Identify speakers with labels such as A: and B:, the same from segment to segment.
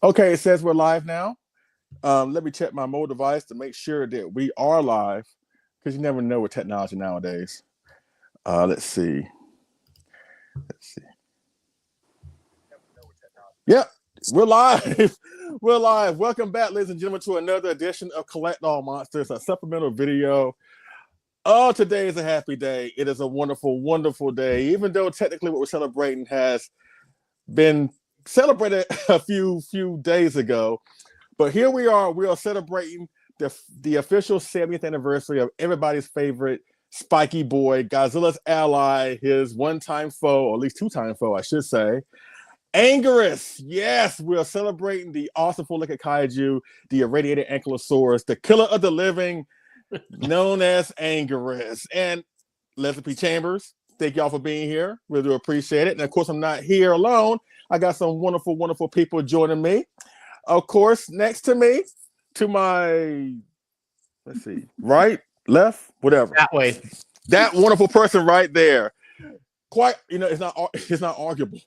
A: Okay, it says we're live now. Let me check my mobile device to make sure that we are live, because you never know with technology nowadays. Let's see. Let's see. Yep, we're live. We're live. Welcome back, ladies and gentlemen, to another edition of Collect All Monsters, a supplemental video. Oh, today is a happy day. It is a wonderful, wonderful day. Even though technically what we're celebrating has been celebrated a few days ago. But here we are celebrating the official 70th anniversary of everybody's favorite spiky boy, Godzilla's ally, his one-time foe, or at least two-time foe, I should say, Anguirus. Yes, we are celebrating the awesome four-legged kaiju, the irradiated ankylosaurus, the killer of the living, known as Anguirus. And Leslie P. Chambers, thank y'all for being here. Really do appreciate it. And of course, I'm not here alone. I got some wonderful, wonderful people joining me. Of course, next to me, to my, let's see, right, left, whatever.
B: That way.
A: That wonderful person right there. Quite, it's not arguable.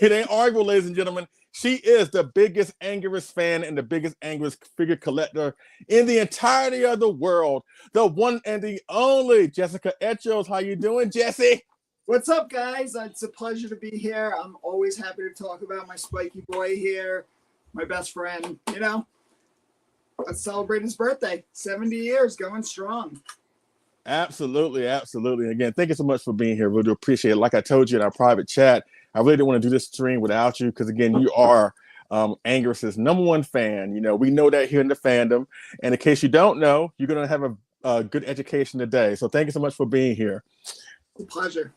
A: It ain't arguable, ladies and gentlemen. She is the biggest Anguirus fan and the biggest Anguirus figure collector in the entirety of the world. The one and the only Jessica Etchels. How you doing, Jessie?
C: What's up, guys? It's a pleasure to be here. I'm always happy to talk about my spiky boy here. My best friend, let's celebrate his birthday. 70 years, going strong.
A: Absolutely, absolutely. Again, thank you so much for being here. Really do appreciate it. Like I told you in our private chat, I really didn't want to do this stream without you because, again, you are Anguirus's #1 fan. We know that here in the fandom. And in case you don't know, you're going to have a good education today. So thank you so much for being here.
C: A pleasure.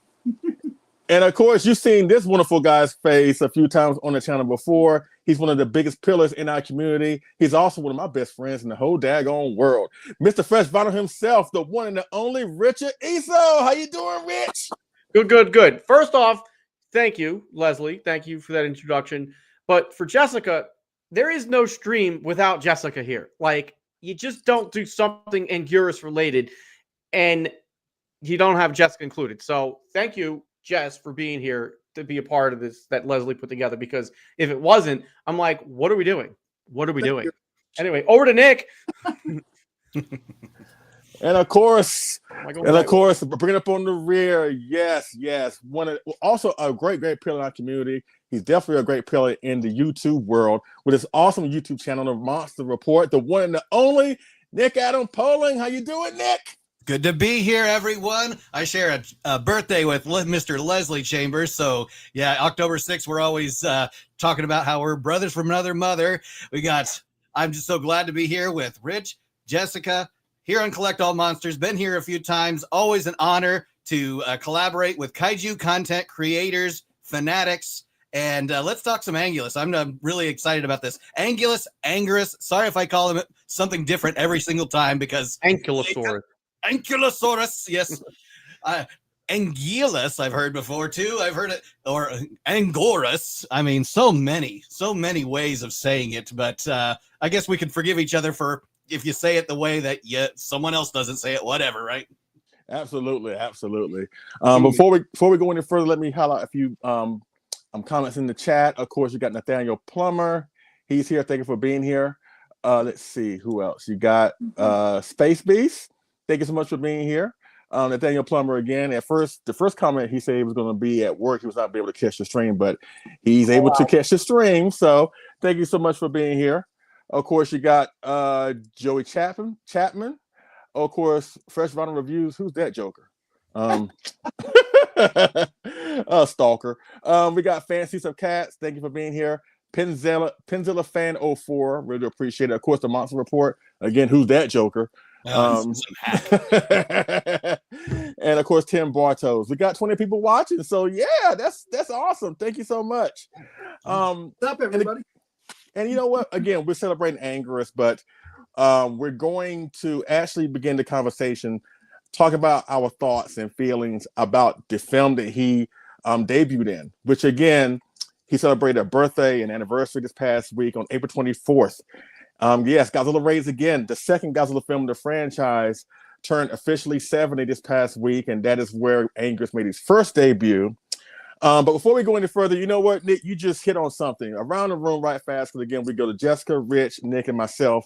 A: And of course, you've seen this wonderful guy's face a few times on the channel before. He's one of the biggest pillars in our community. He's also one of my best friends in the whole daggone world. Mr. Fresh Vinyl himself, the one and the only Richard Eso. How you doing, Rich?
B: Good. First off, thank you, Leslie. Thank you for that introduction. But for Jessica, there is no stream without Jessica here. Like, you just don't do something Anguirus related and you don't have Jessica included. So thank you, Jess, for being here to be a part of this that Leslie put together, because if it wasn't, I'm like, what are we doing? Anyway, over to Nick.
A: And of course, bringing up on the rear, yes. Also a great pillar in our community. He's definitely a great pillar in the YouTube world with his awesome YouTube channel, The Monster Report, the one and the only Nick Adam Poling. How you doing, Nick?
D: Good to be here, everyone. I share a birthday with Mr. Leslie Chambers. So, yeah, October 6th, we're always talking about how we're brothers from another mother. I'm just so glad to be here with Rich, Jessica, here on Collect All Monsters. Been here a few times. Always an honor to collaborate with kaiju content creators, fanatics, and let's talk some Anguirus. I'm really excited about this. Anguirus. Sorry if I call him something different every single time because Ankylosaurus, yes. Anguirus, I've heard before too. I've heard it, or Anguirus. I mean, so many ways of saying it. But I guess we can forgive each other for if you say it the way that someone else doesn't say it. Whatever, right?
A: Absolutely. Before we go any further, let me highlight a few comments in the chat. Of course, you got Nathaniel Plummer. He's here. Thank you for being here. Let's see who else you got. Space Beast. Thank you so much for being here. Nathaniel Plummer again. The first comment, he said he was going to be at work. He was not able to catch the stream, but he's able to catch the stream. So thank you so much for being here. Of course, you got Joey Chapman. Of course, Fresh Vinyl Reviews. Who's that joker? Stalker. We got Fancies of Cats. Thank you for being here. Penzilla Fan 04. Really appreciate it. Of course, the Monster Report. Again, who's that joker? And of course, Tim Bartos. We got 20 people watching, so yeah, that's awesome. Thank you so much.
C: What's up, everybody?
A: And you know what? Again, we're celebrating Anguirus, but we're going to actually begin the conversation, talk about our thoughts and feelings about the film that he debuted in, which again, he celebrated a birthday and anniversary this past week on April 24th. Yes, Godzilla Raids Again, the second Godzilla film in the franchise, turned officially 70 this past week, and that is where Anguirus made his first debut. But before we go any further, you know what, Nick, you just hit on something. Around the room right fast, because again, we go to Jessica, Rich, Nick, and myself.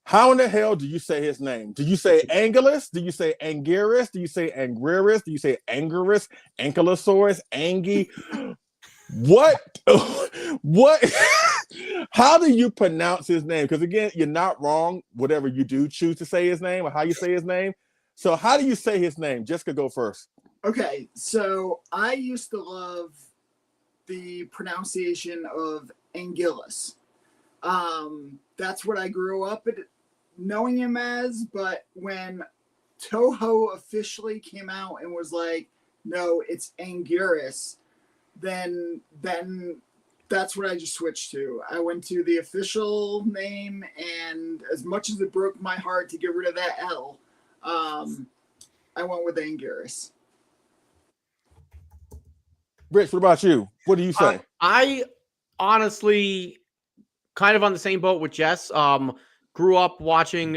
A: How in the hell do you say his name? Do you say Anguirus? Do you say Anguirus? Do you say Anguirus? Do you say Anguirus? Ankylosaurus? Angie? What? What? How do you pronounce his name? Because again, you're not wrong, whatever you do choose to say his name or how you say his name. So how do you say his name? Jessica, go first.
C: Okay, so I used to love the pronunciation of Anguirus. That's what I grew up knowing him as, but when Toho officially came out and was like, no, it's Anguirus, then that's what I just switched to. I went to the official name, and as much as it broke my heart to get rid of that L, I went with Anguirus.
A: Rich, what about you? What do you say?
B: I honestly kind of on the same boat with Jess. Grew up watching,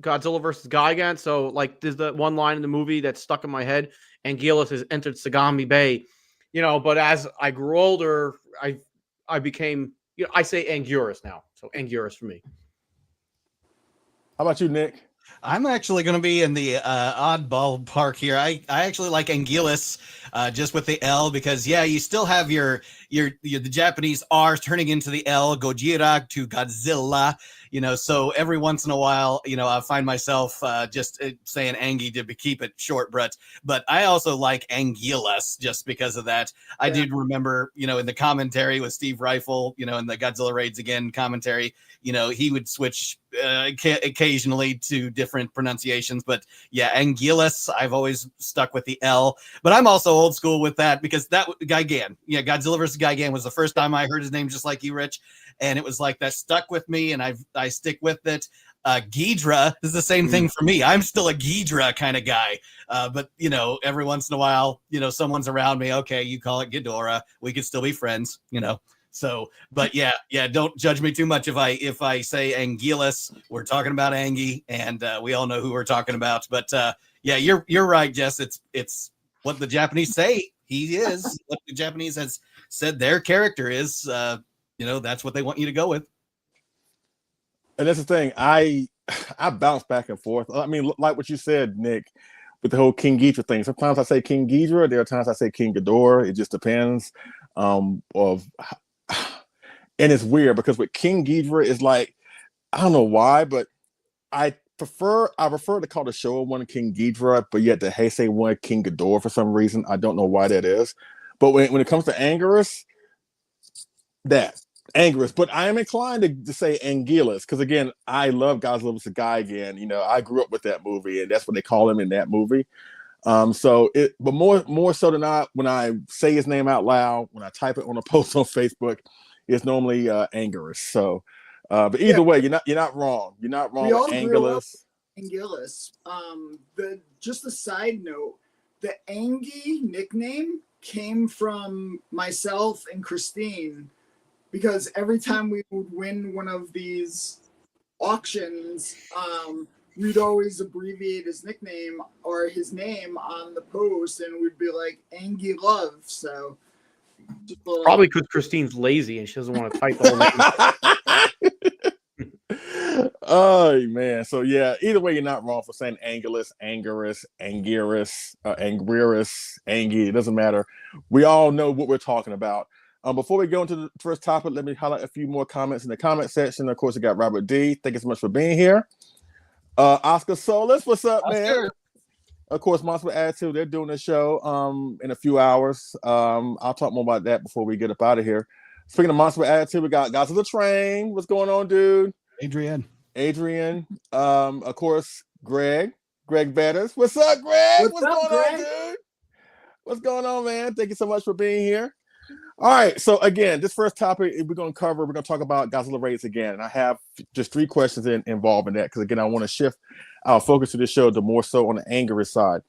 B: Godzilla versus Gigan. So like there's the one line in the movie that's stuck in my head. Anguirus has entered Sagami Bay. But as I grew older, I became, I say Anguirus now. So Anguirus for me.
A: How about you, Nick?
D: I'm actually going to be in the oddball park here. I actually like Anguirus just with the L because, yeah, you still have the Japanese R turning into the L, Gojira to Godzilla, so every once in a while, I find myself just saying Angie to keep it short, but I also like Anguirus just because of that. I did remember, in the commentary with Steve Rifle, in the Godzilla Raids Again commentary, he would switch occasionally to different pronunciations, but yeah, Anguirus, I've always stuck with the L, but I'm also old school with that because that Gigan, Godzilla vs. Gigan was the first time I heard his name, just like you, Rich, and it was like that stuck with me, and I stick with it. Ghidra is the same thing for me. I'm still a Ghidra kind of guy, but every once in a while, someone's around me. Okay, you call it Ghidorah, we could still be friends, So, but yeah, don't judge me too much if I say Anguirus. We're talking about Angie, and we all know who we're talking about. But yeah, you're right, Jess. It's what the Japanese say he is. What the Japanese has said their character is. That's what they want you to go with.
A: And that's the thing. I bounce back and forth. I mean, like what you said, Nick, with the whole King Ghidorah thing. Sometimes I say King Ghidorah. There are times I say King Ghidorah. It just depends. And it's weird because with King Ghidorah is like, I don't know why, but I prefer to call the Showa one King Ghidorah, but yet the Heisei one King Ghidorah for some reason. I don't know why that is. But when it comes to Anguirus, but I am inclined to say Anguirus because again, I love Godzilla vs. Gigan. I grew up with that movie, and that's what they call him in that movie. But more so than not, when I say his name out loud, when I type it on a post on Facebook, it's normally Anguirus. So, but either way, you're not wrong. You're not wrong.
C: We all grew up
A: Anguirus.
C: Anguirus. Just a side note, the Angie nickname came from myself and Christine because every time we would win one of these auctions, we'd always abbreviate his nickname or his name on the post, and we'd be like Angie Love. So
B: probably because Christine's lazy and she doesn't want to type the whole name.
A: Oh man, so yeah, either way, you're not wrong for saying Anguirus, Anguirus, Angie. It doesn't matter. We all know what we're talking about. Before we go into the first topic, let me highlight a few more comments in the comment section. Of course, we got Robert D. Thank you so much for being here. Oscar Solis, what's up, man? Of course, Monster Attitude, they're doing a show in a few hours. I'll talk more about that before we get up out of here. Speaking of Monster Attitude, we got Godzilla Train. What's going on, dude?
D: Adrian.
A: Of course, Greg Bettis. What's up, Greg? What's going on, dude? What's going on, man? Thank you so much for being here. All right, so again, this first topic we're going to talk about Godzilla Raids Again, and I have just 3 questions involved in that because again, I want to shift our focus to this show to more so on the Anguirus side.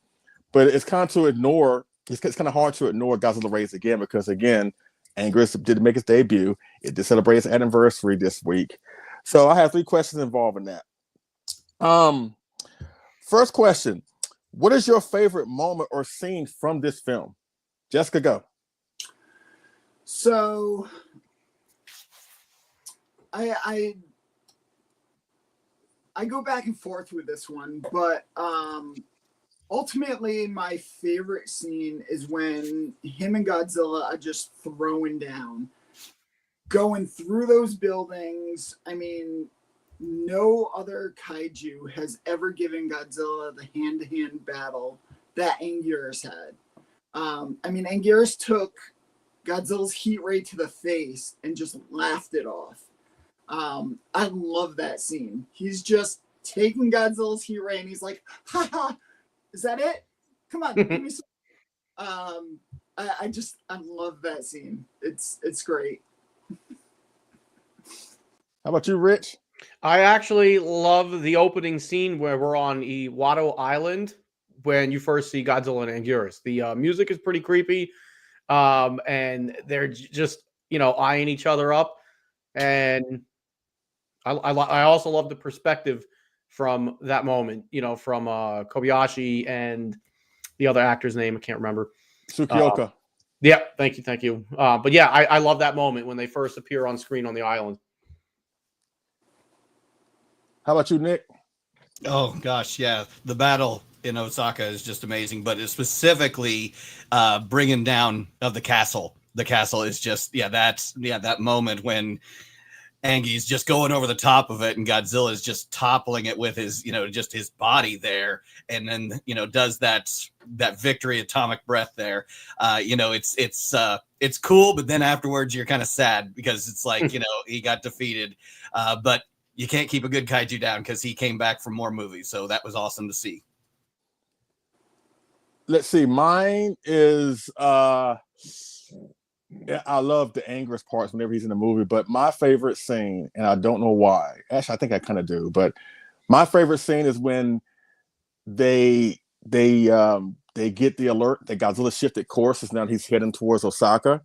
A: But it's kind of hard to ignore Godzilla Raids Again because again, Anguirus did make its debut. It did celebrate its anniversary this week. So I have 3 questions involved in that. First question: what is your favorite moment or scene from this film? Jessica, go.
C: So I go back and forth with this one, but ultimately my favorite scene is when him and Godzilla are just throwing down, going through those buildings. I mean, no other kaiju has ever given Godzilla the hand-to-hand battle that Anguirus had. I mean, Anguirus took Godzilla's heat ray to the face and just laughed it off. I love that scene. He's just taking Godzilla's heat ray and he's like, ha ha, is that it? Come on, give me some. I love that scene. It's great.
A: How about you, Rich?
B: I actually love the opening scene where we're on Iwado Island when you first see Godzilla and Anguirus. The music is pretty creepy, and they're just eyeing each other up. And I also love the perspective from that moment. From Kobayashi and the other actor's name I can't remember.
A: Tsukioka.
B: Yeah, thank you. But yeah, I love that moment when they first appear on screen on the island.
A: How about you, Nick?
D: Oh gosh, yeah, the battle in Osaka is just amazing, but it's specifically bringing down of the castle. The castle is just that moment when Angui's just going over the top of it and Godzilla is just toppling it with his just his body there, and then does that victory atomic breath there. It's cool, but then afterwards you're kind of sad because it's like he got defeated, but you can't keep a good kaiju down because he came back for more movies. So that was awesome to see.
A: Let's see. Mine is I love the Anguirus parts whenever he's in the movie, but my favorite scene, and I don't know why. Actually, I think I kind of do, but my favorite scene is when they get the alert that Godzilla shifted courses. Now he's heading towards Osaka,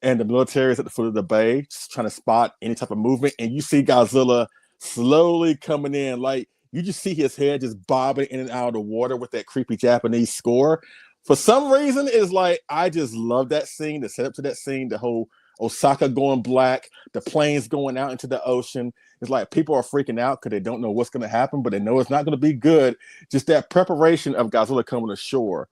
A: and the military is at the foot of the bay, just trying to spot any type of movement. And you see Godzilla slowly coming in, like you just see his head just bobbing in and out of the water with that creepy Japanese score. For some reason, it's like I just love that scene, the setup to that scene, the whole Osaka going black, the planes going out into the ocean. It's like people are freaking out because they don't know what's going to happen, but they know it's not going to be good. Just that preparation of Godzilla coming ashore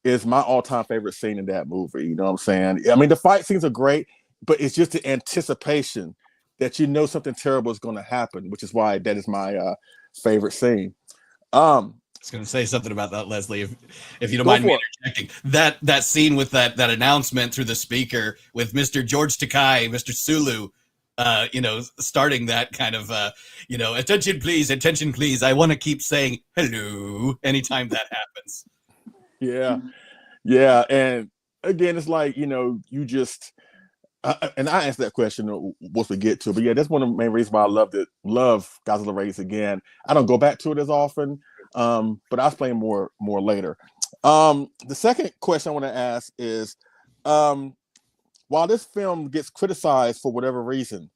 A: is my all-time favorite scene in that movie. You know what I'm saying? I mean, the fight scenes are great, but it's just the anticipation that something terrible is going to happen, which is why that is my favorite scene.
D: I was going to say something about that, Leslie, if you don't mind me interjecting. That scene with that announcement through the speaker with Mr. George Takai, Mr. Sulu, starting that kind of, attention please. I want to keep saying hello anytime that happens.
A: Yeah. And again, it's like, you just, and I asked that question once we get to it, but yeah, that's one of the main reasons why I love Godzilla Raids Again. I don't go back to it as often, but I'll explain more later. The second question I want to ask is, while this film gets criticized for whatever reason,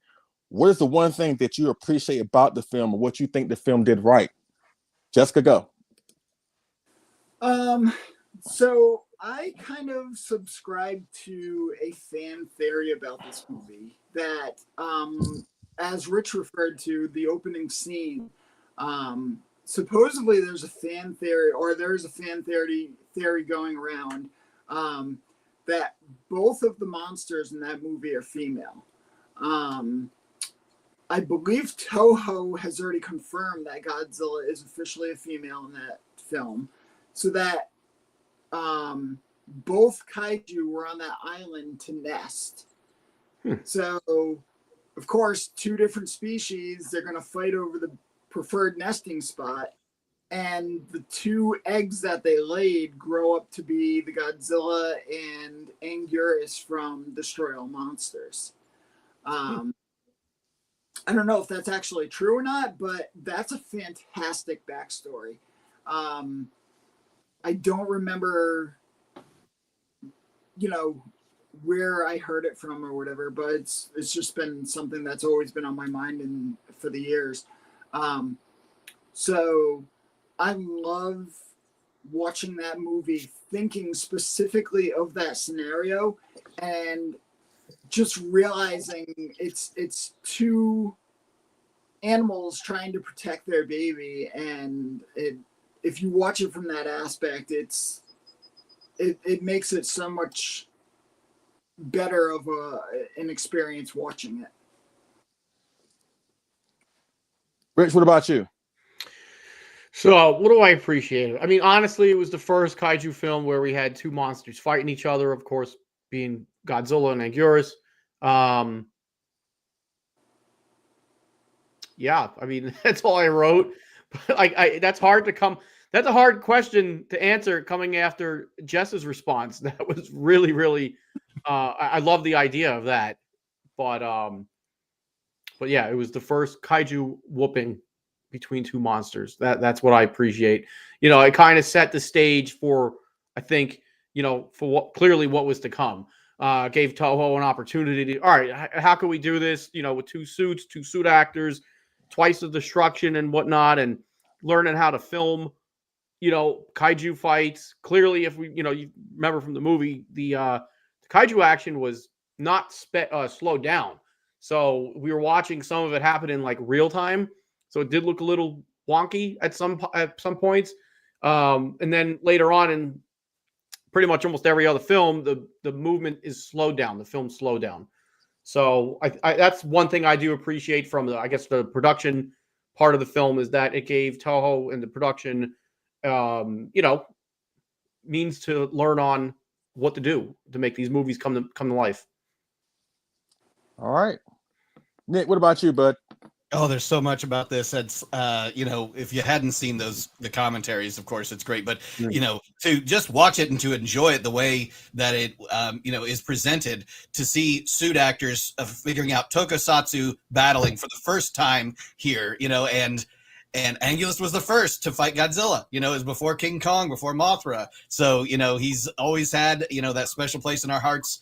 A: what is the one thing that you appreciate about the film, or what you think the film did right? Jessica, go.
C: So I kind of subscribe to a fan theory about this movie that, as Rich referred to, the opening scene, supposedly there's a fan theory going around that both of the monsters in that movie are female. I believe Toho has already confirmed that Godzilla is officially a female in that film, so that both kaiju were on that island to nest. So, of course, two different species, they're going to fight over the preferred nesting spot, and the two eggs that they laid grow up to be the Godzilla and Anguirus from Destroy All Monsters. I don't know if that's actually true or not, but that's a fantastic backstory. I don't remember, where I heard it from or whatever, but it's just been something that's always been on my mind for the years. So I love watching that movie, thinking specifically of that scenario, and just realizing it's two animals trying to protect their baby, and if you watch it from that aspect, it makes it so much better of an experience watching it.
A: Rich, what about you?
B: So, what do I appreciate? I mean, honestly, it was the first kaiju film where we had two monsters fighting each other, of course, being Godzilla and Anguirus. Yeah, I mean, that's all I wrote. But that's hard to come. That's a hard question to answer coming after Jess's response. That was really, really. I love the idea of that, but yeah, it was the first kaiju whooping between two monsters. That's what I appreciate. You know, it kind of set the stage for, I think, you know, for what was to come. Gave Toho an opportunity to, all right, how can we do this? You know, with two suit actors, twice the destruction and whatnot, and learning how to film, you know, kaiju fights. Clearly, if we, you know, you remember from the movie, the kaiju action was not slowed down. So we were watching some of it happen in like real time. So it did look a little wonky at some points. And then later on in pretty much almost every other film, the movement is slowed down. The film slowed down. So I that's one thing I do appreciate from the production part of the film, is that it gave Toho and the production, you know, means to learn on what to do to make these movies come to life.
A: All right. Nick, what about you, bud?
D: Oh, there's so much about this. That's, you know, if you hadn't seen the commentaries, of course, it's great. But, you know, to just watch it and to enjoy it the way that it, you know, is presented, to see suit actors figuring out tokusatsu battling for the first time here, you know, and Anguirus was the first to fight Godzilla. You know, it was before King Kong, before Mothra. So, you know, he's always had, you know, that special place in our hearts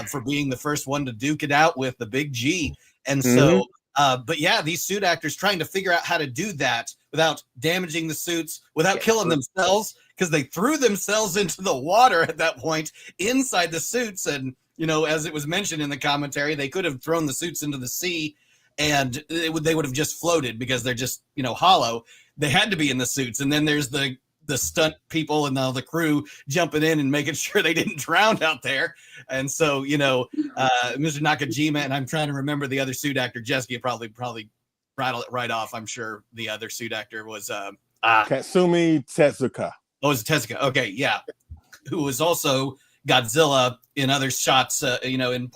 D: for being the first one to duke it out with the big G. And so, but yeah, these suit actors trying to figure out how to do that without damaging the suits, without killing themselves, because they threw themselves into the water at that point inside the suits. And, you know, as it was mentioned in the commentary, they could have thrown the suits into the sea and they would have just floated because they're just, you know, hollow. They had to be in the suits. And then there's the stunt people and the crew jumping in and making sure they didn't drown out there. And so, you know, Mr. Nakajima, and I'm trying to remember the other suit actor, Jessica probably rattle it right off. I'm sure the other suit actor was
A: Katsumi Tezuka.
D: Oh, it's Tezuka. Okay, yeah. Who was also Godzilla in other shots, you know, in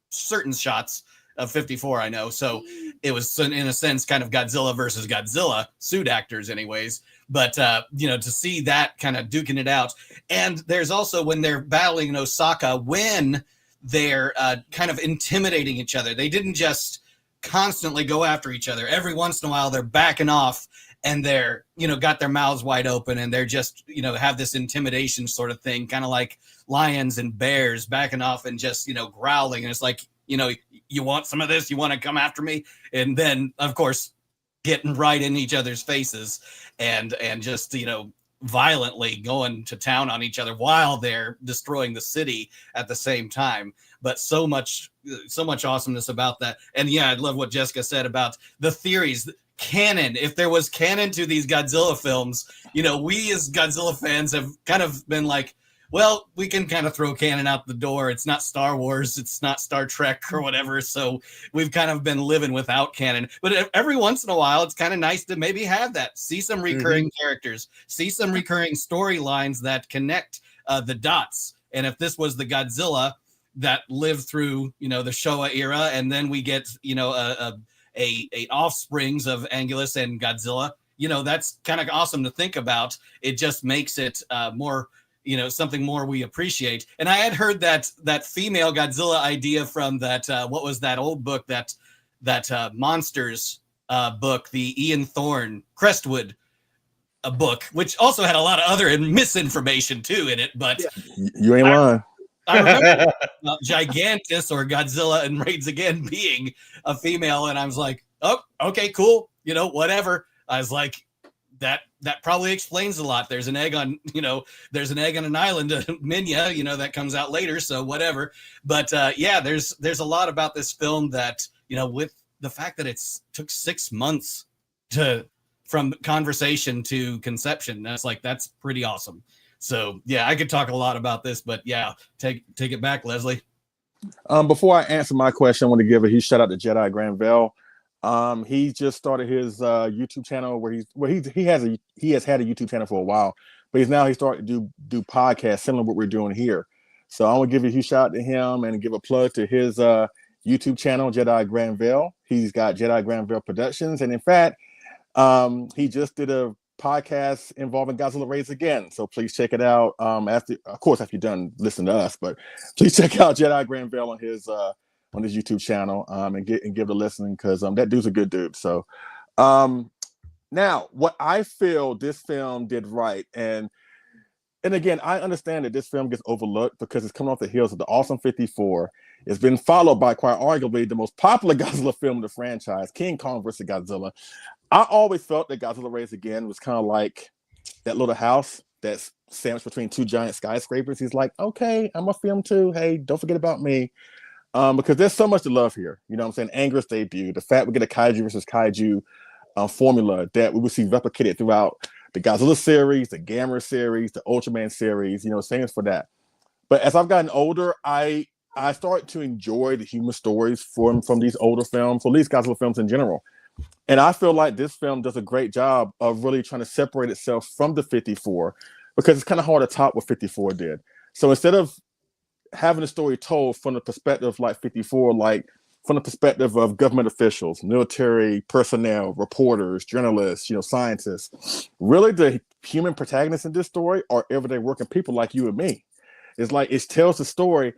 D: certain shots of 54, I know. So it was, in a sense, kind of Godzilla versus Godzilla, suit actors anyways. But, you know, to see that kind of duking it out. And there's also when they're battling in Osaka, when they're kind of intimidating each other. They didn't just constantly go after each other. Every once in a while, they're backing off and they're, you know, got their mouths wide open and they're just, you know, have this intimidation sort of thing, kind of like lions and bears backing off and just, you know, growling. And it's like, you know, you want some of this? You want to come after me? And then, of course, getting right in each other's faces and just, you know, violently going to town on each other while they're destroying the city at the same time. But so much awesomeness about that. And yeah, I love what Jessica said about the theories. Canon, if there was canon to these Godzilla films, you know, we as Godzilla fans have kind of been like, well, we can kind of throw canon out the door. It's not Star Wars. It's not Star Trek or whatever. So we've kind of been living without canon. But every once in a while, it's kind of nice to maybe have that. See some recurring characters. See some recurring storylines that connect the dots. And if this was the Godzilla that lived through, you know, the Showa era, and then we get, you know, a offsprings of Anguirus and Godzilla, you know, that's kind of awesome to think about. It just makes it more, you know, something more we appreciate. And I had heard that female Godzilla idea from that, what was that old book, that Monsters book, the Ian Thorne Crestwood book, which also had a lot of other misinformation too in it. But
A: you ain't lying.
D: I remember Gigantus or Godzilla and Raids Again being a female, and I was like, oh, okay, cool, you know, whatever. I was like, that that probably explains a lot. There's an egg on, there's an egg on an island, Minya, that comes out later. So whatever. But there's a lot about this film that, with the fact that took 6 months from conversation to conception. That's pretty awesome. So yeah, I could talk a lot about this, but yeah, take it back, Leslie.
A: Before I answer my question, I want to give a huge shout out to Jedi Granville. He just started his YouTube channel where he has had a YouTube channel for a while, but he's started to do podcasts similar to what we're doing here. So I want to give a huge shout out to him and give a plug to his YouTube channel, Jedi Granville. He's got Jedi Granville Productions, and in fact, he just did a podcast involving Godzilla Raids Again. So please check it out. After you're done listening to us, but please check out Jedi Granville on his YouTube channel and give it a listen, because that dude's a good dude. So now what I feel this film did right, and again, I understand that this film gets overlooked because it's coming off the heels of the awesome 54. It's been followed by quite arguably the most popular Godzilla film in the franchise, King Kong vs. Godzilla. I always felt that Godzilla Raids Again was kind of like that little house that's sandwiched between two giant skyscrapers. He's like, okay, I'm a film too. Hey, don't forget about me. Because there's so much to love here. You know what I'm saying? Anguirus debut, the fact we get a kaiju versus kaiju formula that we will see replicated throughout the Godzilla series, the Gamera series, the Ultraman series, same for that. But as I've gotten older, I start to enjoy the human stories from these older films, or at least Godzilla films in general. And I feel like this film does a great job of really trying to separate itself from the 54, because it's kind of hard to top what 54 did. So instead of having a story told from the perspective like 54, like from the perspective of government officials, military personnel, reporters, journalists, scientists, really the human protagonists in this story are everyday working people like you and me. It's like it tells the story.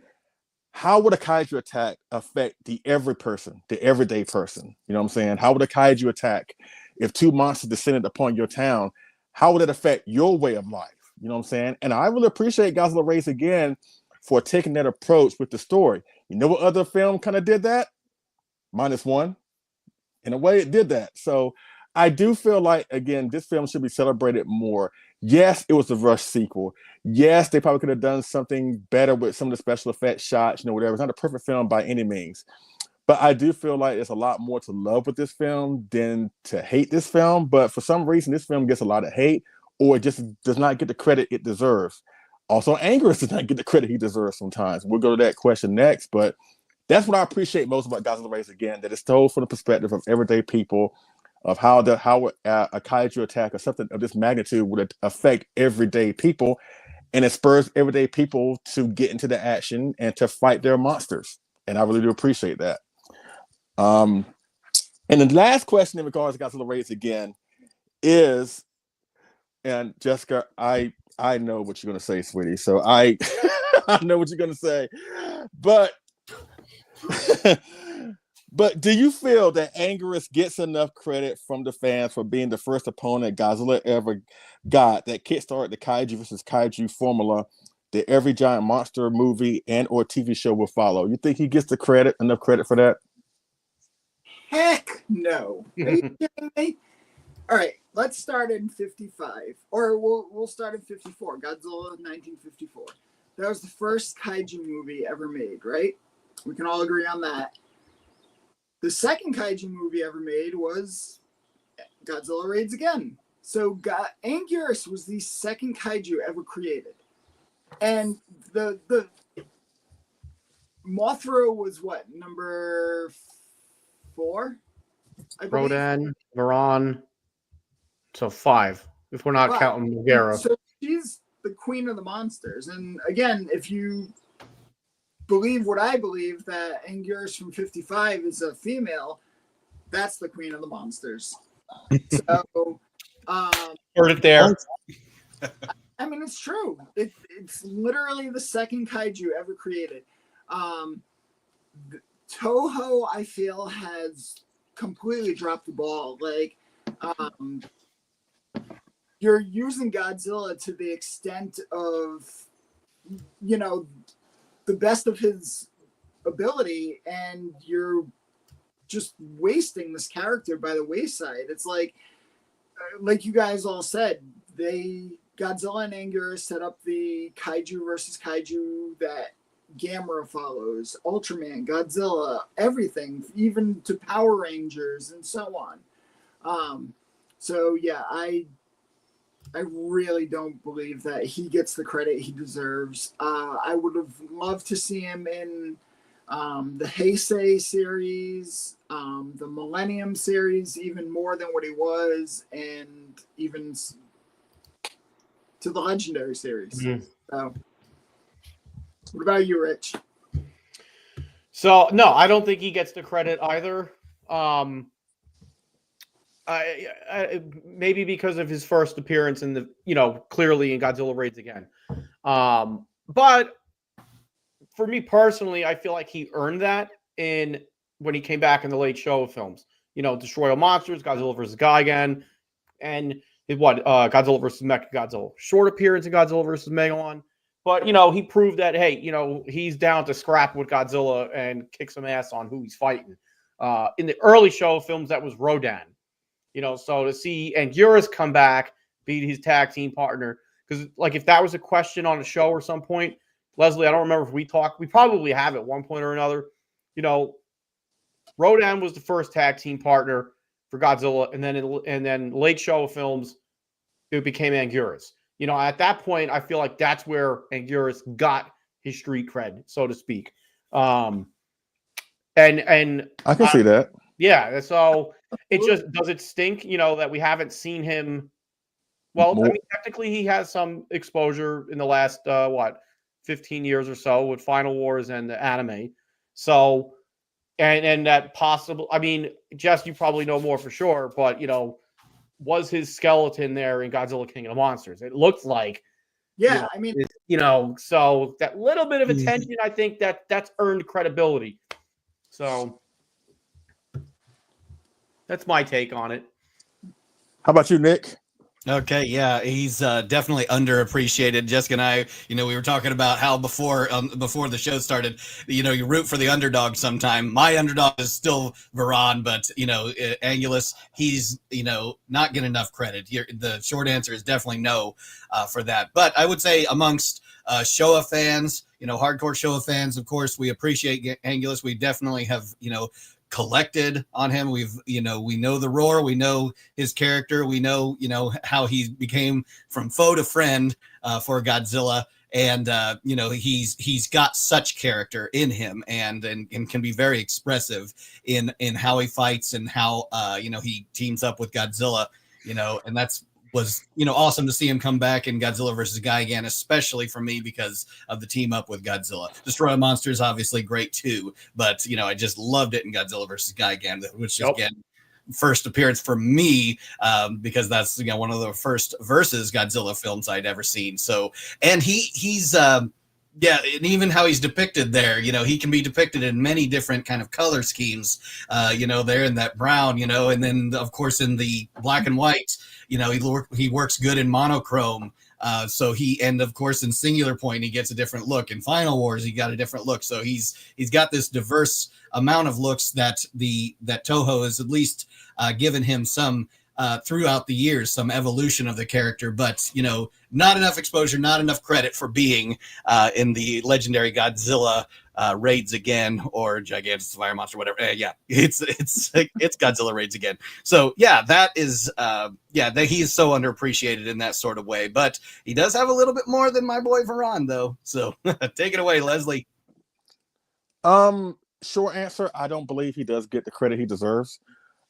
A: How would a kaiju attack affect the everyday person? You know what I'm saying? How would a kaiju attack, if two monsters descended upon your town, how would it affect your way of life? You know what I'm saying? And I really appreciate Godzilla Raids Again for taking that approach with the story. You know what other film kind of did that? -1. In a way, it did that. So I do feel like, again, this film should be celebrated more. Yes, it was a rush sequel. Yes, they probably could have done something better with some of the special effects shots, whatever. It's not a perfect film by any means. But I do feel like there's a lot more to love with this film than to hate this film. But for some reason, this film gets a lot of hate, or it just does not get the credit it deserves. Also, Anguirus does not get the credit he deserves sometimes. We'll go to that question next. But that's what I appreciate most about Godzilla Raids Again, that it's told from the perspective of everyday people, of how a kaiju attack or something of this magnitude would affect everyday people, and it spurs everyday people to get into the action and to fight their monsters. And I really do appreciate that. And the last question in regards to Godzilla Raids Again is, and Jessica, I know what you're going to say, sweetie. So I know what you're going to say, but But do you feel that Anguirus gets enough credit from the fans for being the first opponent Godzilla ever got that kickstarted the kaiju versus kaiju formula that every giant monster movie and or TV show will follow? You think he gets enough credit for that?
C: Heck no. Are you kidding me? All right, let's start in 55, or we'll start in 54. Godzilla 1954. That was the first kaiju movie ever made, right? We can all agree on that. The second kaiju movie ever made was Godzilla Raids Again. So Anguirus was the second kaiju ever created. And the Mothra was what, number 4?
B: Rodan, Varan. So 5, if we're not
C: 5.
B: counting Megara.
C: So she's the queen of the monsters. And again, if you believe what I believe, that Anguirus from 55 is a female, that's the queen of the monsters. So,
B: heard it there.
C: I mean, it's true. It's literally the second kaiju ever created. Toho, I feel, has completely dropped the ball. Like, you're using Godzilla to the extent of, the best of his ability, and you're just wasting this character by the wayside. It's like, like you guys all said, Godzilla and Anguirus set up the kaiju versus kaiju that Gamera follows, Ultraman, Godzilla, everything, even to Power Rangers and so on. So yeah, I really don't believe that he gets the credit he deserves. I would have loved to see him in the Heisei series, the Millennium series, even more than what he was, and even to the Legendary series.
B: Mm-hmm.
C: So, what about you, Rich?
B: So no, I don't think he gets the credit either. Maybe because of his first appearance in the, clearly in Godzilla Raids Again. But for me personally, I feel like he earned that when he came back in the late Showa films. Destroy All Monsters, Godzilla vs. Gigan, and Godzilla vs. Mechagodzilla. Short appearance in Godzilla vs. Megalon. But, he proved that, hey, he's down to scrap with Godzilla and kick some ass on who he's fighting. In the early Showa films, that was Rodan. So to see Anguirus come back, beat his tag team partner, because if that was a question on a show or some point, Leslie, I don't remember if we talked. We probably have at one point or another. Rodan was the first tag team partner for Godzilla, and then late Showa films, it became Anguirus. At that point, I feel like that's where Anguirus got his street cred, so to speak. And
A: I can see that.
B: Yeah, so it just does it stink, that we haven't seen him. Well, technically he has some exposure in the last 15 years or so with Final Wars and the anime. So and that possible, Jess, you probably know more for sure, but was his skeleton there in Godzilla King of the Monsters? It looked like,
C: yeah,
B: so that little bit of attention, I think that's earned credibility. So that's my take on it.
A: How about you, Nick?
D: Okay, yeah, he's definitely underappreciated. Jessica and I, we were talking about how before the show started, you root for the underdog sometime. My underdog is still Varan, but Angulus, he's not getting enough credit. The short answer is definitely no for that. But I would say amongst Showa fans, hardcore Showa fans, of course, we appreciate Angulus. We definitely have collected on him. We know the roar, we know his character, we know how he became from foe to friend for Godzilla, and he's got such character in him, and can be very expressive in how he fights and how he teams up with Godzilla, and was awesome to see him come back in Godzilla vs. Gigan, especially for me because of the team up with Godzilla. Destroy All Monsters, obviously great too, but I just loved it in Godzilla vs. Gigan, which is again first appearance for me, because that's one of the first versus Godzilla films I'd ever seen. So, and he's yeah, and even how he's depicted there, he can be depicted in many different kind of color schemes, there in that brown, and then of course in the black and white, he works good in monochrome. And of course in Singular Point, he gets a different look. In Final Wars, he got a different look. So he's got this diverse amount of looks that Toho has at least given him some throughout the years, some evolution of the character, but not enough exposure, not enough credit for being in the legendary Godzilla Raids Again or Gigantic Fire Monster, whatever. It's Godzilla Raids Again. So yeah, that is that he is so underappreciated in that sort of way. But he does have a little bit more than my boy Varan, though. So take it away, Leslie.
A: Short answer: I don't believe he does get the credit he deserves.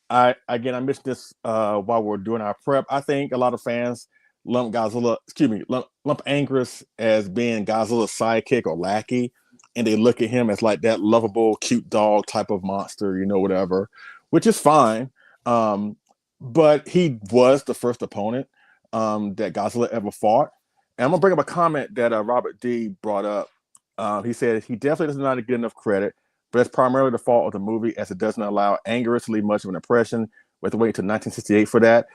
A: I missed this while we're doing our prep. I think a lot of fans lump Anguirus as being Godzilla's sidekick or lackey, and they look at him as like that lovable, cute dog type of monster, whatever, which is fine. But he was the first opponent that Godzilla ever fought. And I'm gonna bring up a comment that Robert D brought up. He said he definitely does not get enough credit, but it's primarily the fault of the movie, as it doesn't allow Anguirus to leave much of an impression. We have to wait until 1968 for that.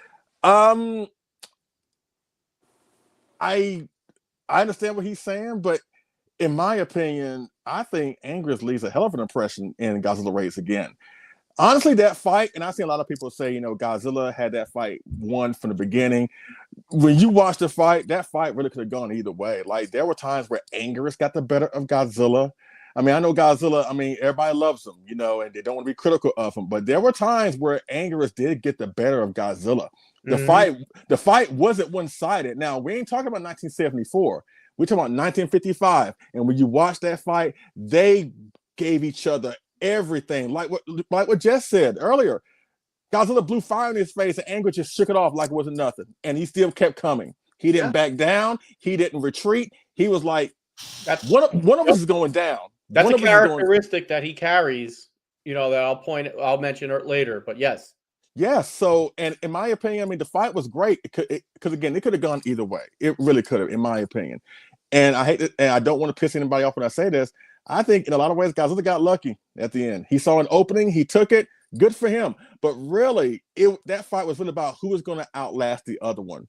A: I understand what he's saying, but in my opinion, I think Anguirus leaves a hell of an impression in Godzilla Raids Again. Honestly, that fight, and I've seen a lot of people say, Godzilla had that fight won from the beginning. When you watch the fight, that fight really could have gone either way. Like, there were times where Anguirus got the better of Godzilla. I mean, I know Godzilla, everybody loves him, and they don't want to be critical of him. But there were times where Anguirus did get the better of Godzilla. The fight wasn't one-sided. Now, we ain't talking about 1974. We're talking about 1955. And when you watch that fight, they gave each other everything. Like what Jess said earlier. Godzilla blew fire in his face, and Anguirus just shook it off like it wasn't nothing. And he still kept coming. He didn't back down. He didn't retreat. He was like, one of us is going down.
B: That's a characteristic that he carries, that I'll mention later. But yes.
A: Yes. So, and in my opinion, the fight was great because again, it could have gone either way. It really could have, in my opinion. And I hate it, and I don't want to piss anybody off when I say this. I think in a lot of ways, Godzilla got lucky at the end. He saw an opening, he took it. Good for him. But really, that fight was really about who was going to outlast the other one.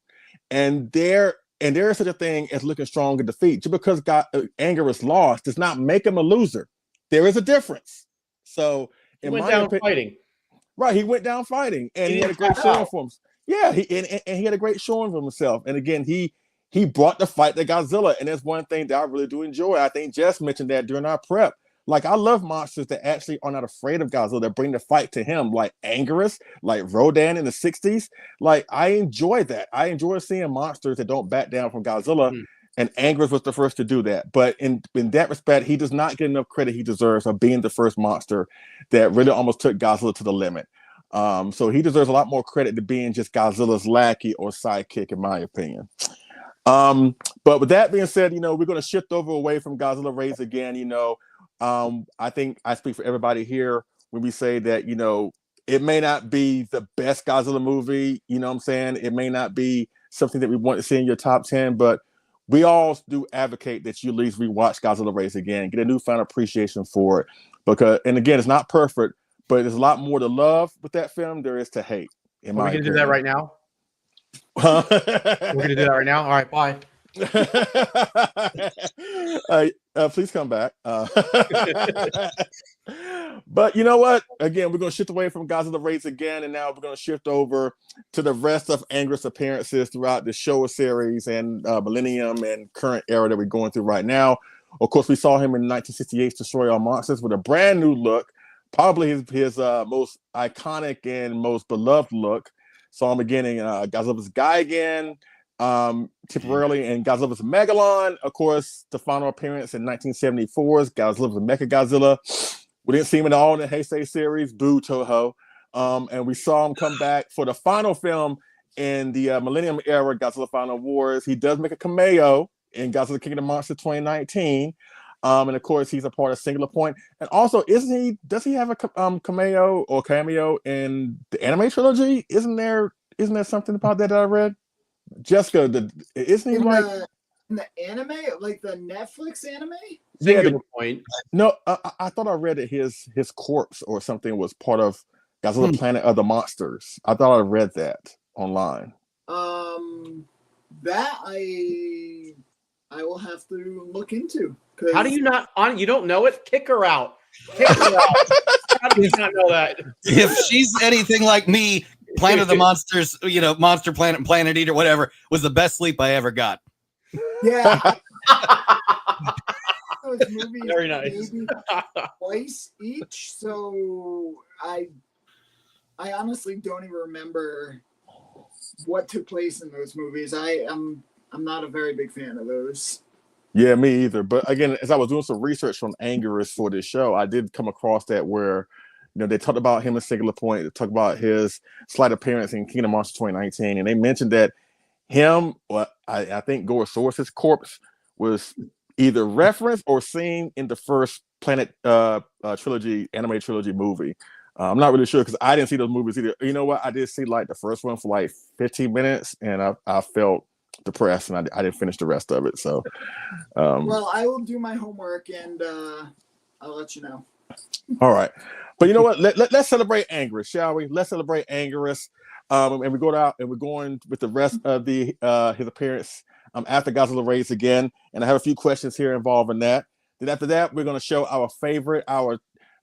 A: And there is such a thing as looking strong in defeat. Just because Anguirus lost does not make him a loser. There is a difference. So
B: he went down fighting.
A: Right, he went down fighting, and he had a great showing for him. Yeah, and he had a great showing for himself. And again, he brought the fight to Godzilla, and that's one thing that I really do enjoy. I think Jess mentioned that during our prep. Like, I love monsters that actually are not afraid of Godzilla, that bring the fight to him, like Anguirus, like Rodan in the 60s. Like, I enjoy that. I enjoy seeing monsters that don't back down from Godzilla, and Anguirus was the first to do that. But in that respect, he does not get enough credit he deserves for being the first monster that really almost took Godzilla to the limit. So he deserves a lot more credit to being just Godzilla's lackey or sidekick, in my opinion. But with that being said, we're going to shift away from Godzilla Raids Again. I think I speak for everybody here when we say that, it may not be the best Godzilla movie, you know what I'm saying? It may not be something that we want to see in your top 10, but we all do advocate that you at least rewatch Godzilla Raids Again, get a newfound appreciation for it. And again, it's not perfect, but there's a lot more to love with that film there is to hate.
B: Are we going to do that right now? We're going to do that right now? All right, bye.
A: Please come back. But you know what? Again, we're going to shift away from Godzilla Raids Again, and now we're going to shift over to the rest of Anguirus' appearances throughout the Showa series and Millennium and current era that we're going through right now. Of course, we saw him in 1968's Destroy All Monsters with a brand new look, probably his most iconic and most beloved look. Saw him again in Godzilla's Guy again, temporarily in Godzilla's Megalon. Of course, the final appearance in 1974's Godzilla's Mechagodzilla. We didn't see him at all in the Heisei series, boo Toho. And we saw him come back for the final film in the Millennium era, Godzilla Final Wars. He does make a cameo in Godzilla King of the Monsters 2019. And of course, he's a part of Singular Point. And also, does he have a cameo in the anime trilogy? Isn't there something about that I read? Jessica, isn't he in
C: the anime, like the Netflix anime?
B: Singular Point.
A: No, I thought I read that his corpse or something was part of Godzilla Planet of the Monsters. I thought I read that online.
C: That I will have to look into.
B: How do you you don't know it? Kick her out. Kick her out. How do you not know that?
D: If she's anything like me, Planet of the Monsters, Monster Planet and Planet Eater, whatever, was the best sleep I ever got.
C: Yeah. Those movies
B: very nice.
C: Maybe twice each, so I honestly don't even remember what took place in those movies. I'm not a very big fan of those.
A: Yeah, me either. But again, as I was doing some research on Anguirus for this show, I did come across that where they talked about him in Singular Point. They talked about his slight appearance in Kingdom Monsters 2019, and they mentioned that I think Gorosaurus's corpse was either referenced or seen in the first Planet trilogy, anime trilogy movie. I'm not really sure because I didn't see those movies either. You know what? I did see like the first one for like 15 minutes, and I felt depressed, and I didn't finish the rest of it. So,
C: well, I will do my homework, and I'll let you know.
A: All right, but you know what? Let's celebrate Anguirus, shall we? Let's celebrate Anguirus, and we go out and we're going with the rest of his appearance after Godzilla Raids Again, and I have a few questions here involving that. Then after that, we're going to show our favorite,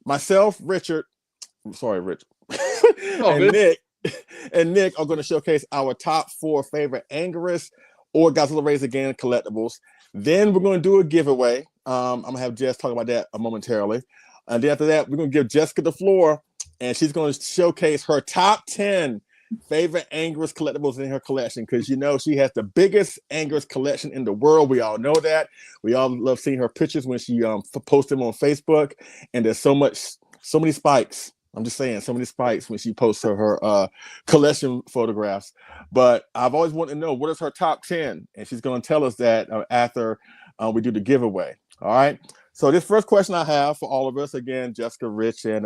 A: myself, Richard, sorry, Rich,
B: Oh,
A: and
B: good.
A: Nick are going to showcase our top 4 favorite Anguirus or Godzilla Raids Again collectibles. Then we're going to do a giveaway. I'm going to have Jess talk about that momentarily. And then after that, we're going to give Jessica the floor, and she's going to showcase her top 10 favorite Anguirus collectibles in her collection, because you know she has the biggest Anguirus collection in the world. We all know that. We all love seeing her pictures when she posts them on Facebook, and there's so many spikes. I'm just saying, so many spikes when she posts her collection photographs. But I've always wanted to know, what is her top 10? And she's going to tell us that after we do the giveaway. All right. So this first question I have for all of us, again, Jessica, Rich, and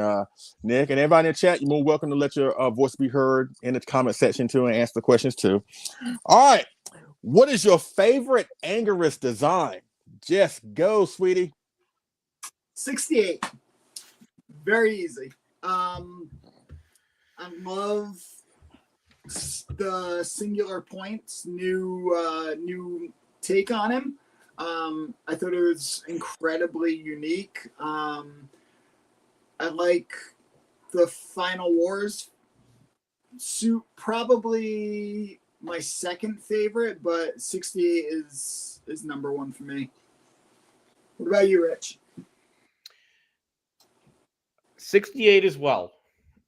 A: Nick, and everybody in the chat, you're more welcome to let your voice be heard in the comment section too, and answer the questions too. All right. What is your favorite Anguirus design? Jess, go, sweetie.
C: 68. Very easy. I love the Singular Points new take on him. I thought it was incredibly unique. I like the Final Wars suit, probably my second favorite, but 68 is number one for me. What about you, Rich?
B: 68 as well.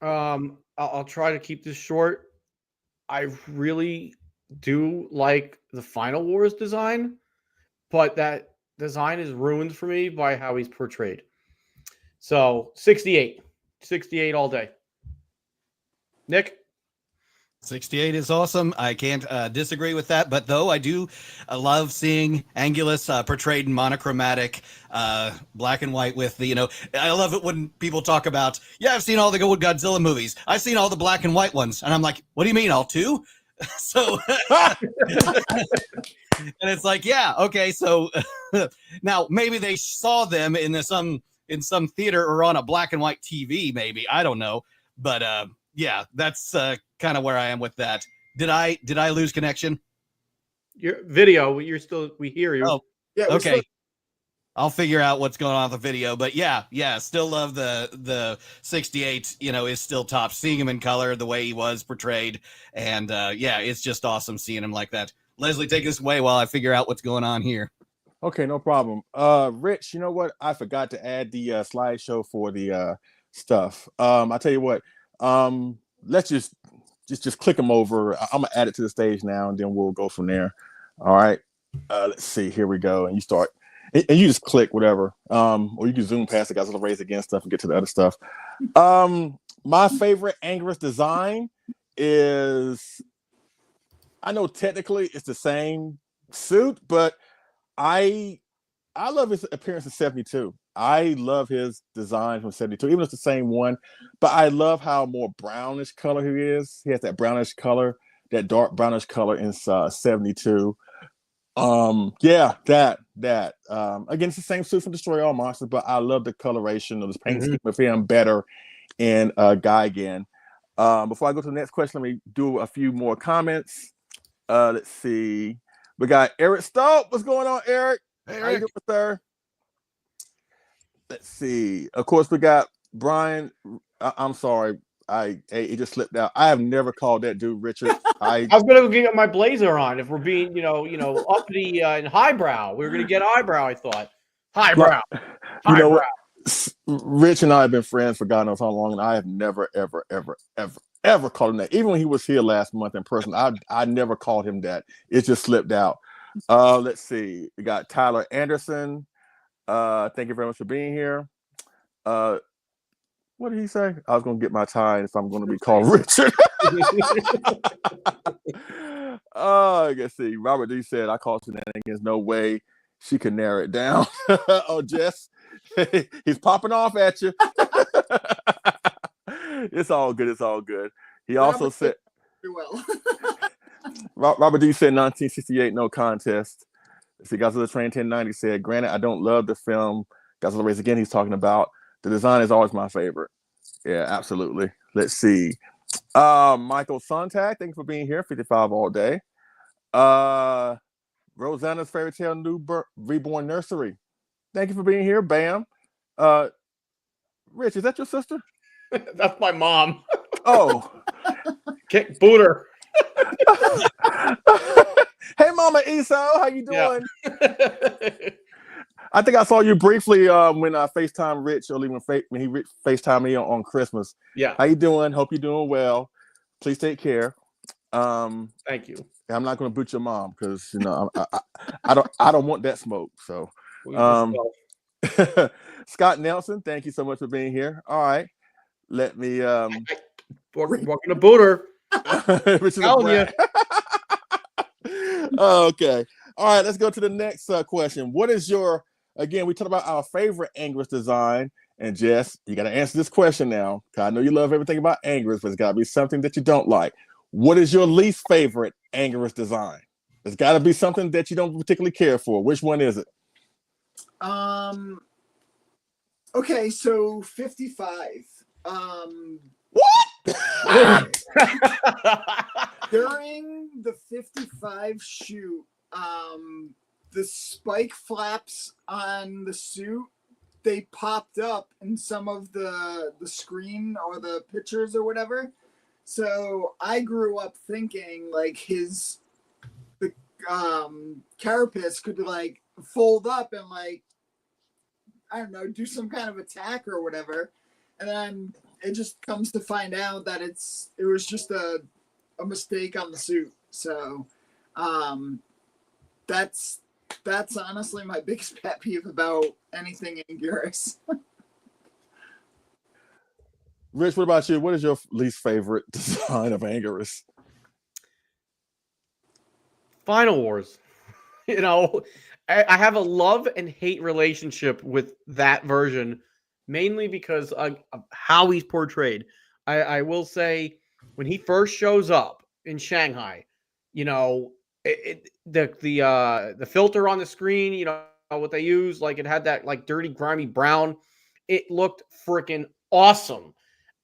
B: I'll try to keep this short. I really do like the Final Wars design, but that design is ruined for me by how he's portrayed. So 68 all day. Nick?
D: 68 is awesome. I can't disagree with that. But though I do love seeing Anguirus portrayed in monochromatic black and white with the, I love it when people talk about, yeah, I've seen all the good Godzilla movies. I've seen all the black and white ones. And I'm like, what do you mean, all 2? So, and it's like, yeah, okay. So now maybe they saw them in some theater or on a black and white TV, maybe. I don't know. But yeah, that's kind of where I am with that. Did I lose connection?
B: Your video, we hear you.
D: Oh,
C: Yeah.
D: okay. I'll figure out what's going on with the video, but yeah, still love the 68, is still top. Seeing him in color, the way he was portrayed, and yeah, it's just awesome seeing him like that. Leslie, take this away while I figure out what's going on here.
A: Okay, no problem. Rich, you know what? I forgot to add the slideshow for the stuff. I tell you what, let's just click them over. I'm gonna add it to the stage now, and then we'll go from there. All right. Let's see. Here we go. And you start. And you just click whatever, or you can zoom past the Godzilla Raids Again stuff and get to the other stuff. My favorite Anguirus design is, I know technically it's the same suit, but I love his appearance in 72. I love his design from 72, even if it's the same one. But I love how more brownish color he is. He has that brownish color, that dark brownish color in 72. Yeah, that again, it's the same suit from Destroy All Monsters, but I love the coloration of this paint scheme of him better in Gigan. Before I go to the next question, let me do a few more comments. Let's see. We got Eric Stolt. What's going on, Eric?
D: Hey,
A: How you doing, sir? Let's see. Of course, we got Brian. I'm sorry. It just slipped out. I have never called that dude Richard.
B: I was gonna get my blazer on. If we're being, uppity and highbrow, we were gonna get eyebrow. I thought highbrow.
A: You know what? Rich and I have been friends for God knows how long, and I have never, ever, ever, ever, ever called him that. Even when he was here last month in person, I never called him that. It just slipped out. Let's see. We got Tyler Anderson. Thank you very much for being here. What did he say? I was going to get my time if I'm going to be called Richard. Let's see. Robert D said, I called shenanigans. No way she can narrow it down. Oh, Jess, he's popping off at you. It's all good. It's all good. He also said,
C: well.
A: Robert D said 1968, no contest. See, Godzilla Train 1090 said, granted, I don't love the film Godzilla Raids Again he's talking about. The design is always my favorite. Yeah, absolutely. Let's see. Michael Sontag, thank you for being here. 55 all day. Rosanna's Fairy Tale Reborn Nursery. Thank you for being here. Bam. Rich, is that your sister?
B: That's my mom.
A: Oh.
B: Kick boot her.
A: Hey, Mama Eso, how you
B: Yeah.
A: doing? I think I saw you briefly when I FaceTime Rich, or when he FaceTime me on Christmas.
B: Yeah.
A: How you doing? Hope you're doing well. Please take care.
B: Thank you.
A: I'm not going to boot your mom because I don't want that smoke. So, Scott Nelson, thank you so much for being here. All right, let me.
B: We're going to boot her.
A: Which is
B: Telling you.
A: Okay. All right, let's go to the next question. What is your, again, we talked about our favorite Anguirus design. And Jess, you got to answer this question now. I know you love everything about Anguirus, but it's got to be something that you don't like. What is your least favorite Anguirus design? There's got to be something that you don't particularly care for. Which one is it?
C: Okay, so 55.
A: What?
C: During the 55 shoot, the spike flaps on the suit, they popped up in some of the screen or the pictures or whatever. So I grew up thinking like the carapace could like fold up and like, I don't know, do some kind of attack or whatever. And then it just comes to find out that it was just a mistake on the suit. So that's honestly my biggest pet peeve about anything Anguirus.
A: Rich, what about you? What is your least favorite design of Anguirus?
B: Final Wars. You know, I have a love and hate relationship with that version, mainly because of how he's portrayed. I will say, when he first shows up in Shanghai, you know, the filter on the screen, you know, what they use, like it had that like dirty, grimy brown. It looked freaking awesome.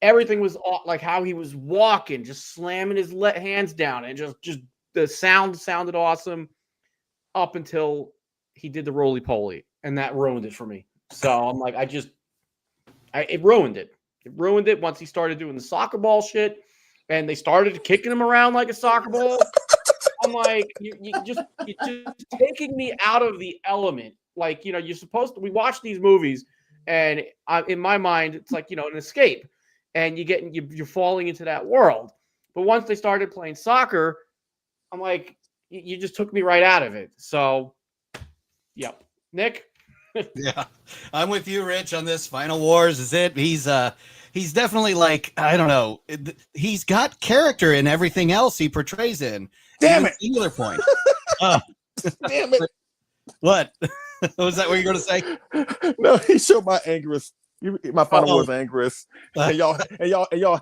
B: Everything was like how he was walking, just slamming his hands down, and just the sound sounded awesome up until he did the roly-poly, and that ruined it for me. So I'm like, it ruined it. It ruined it once he started doing the soccer ball shit, and they started kicking him around like a soccer ball. I'm like, you're just taking me out of the element. Like, you know, we watch these movies, and in my mind, it's like, you know, an escape, and you're falling into that world. But once they started playing soccer, I'm like, you just took me right out of it. So, yep. Nick?
D: Yeah, I'm with you, Rich, on this. Final Wars is it. He's definitely like, I don't know. He's got character in everything else he portrays in.
A: Damn it.
D: Singular point.
A: Damn it.
D: What? Was that what you're going to say?
A: No, he showed my Anguirus. My Final Wars Anguirus. And y'all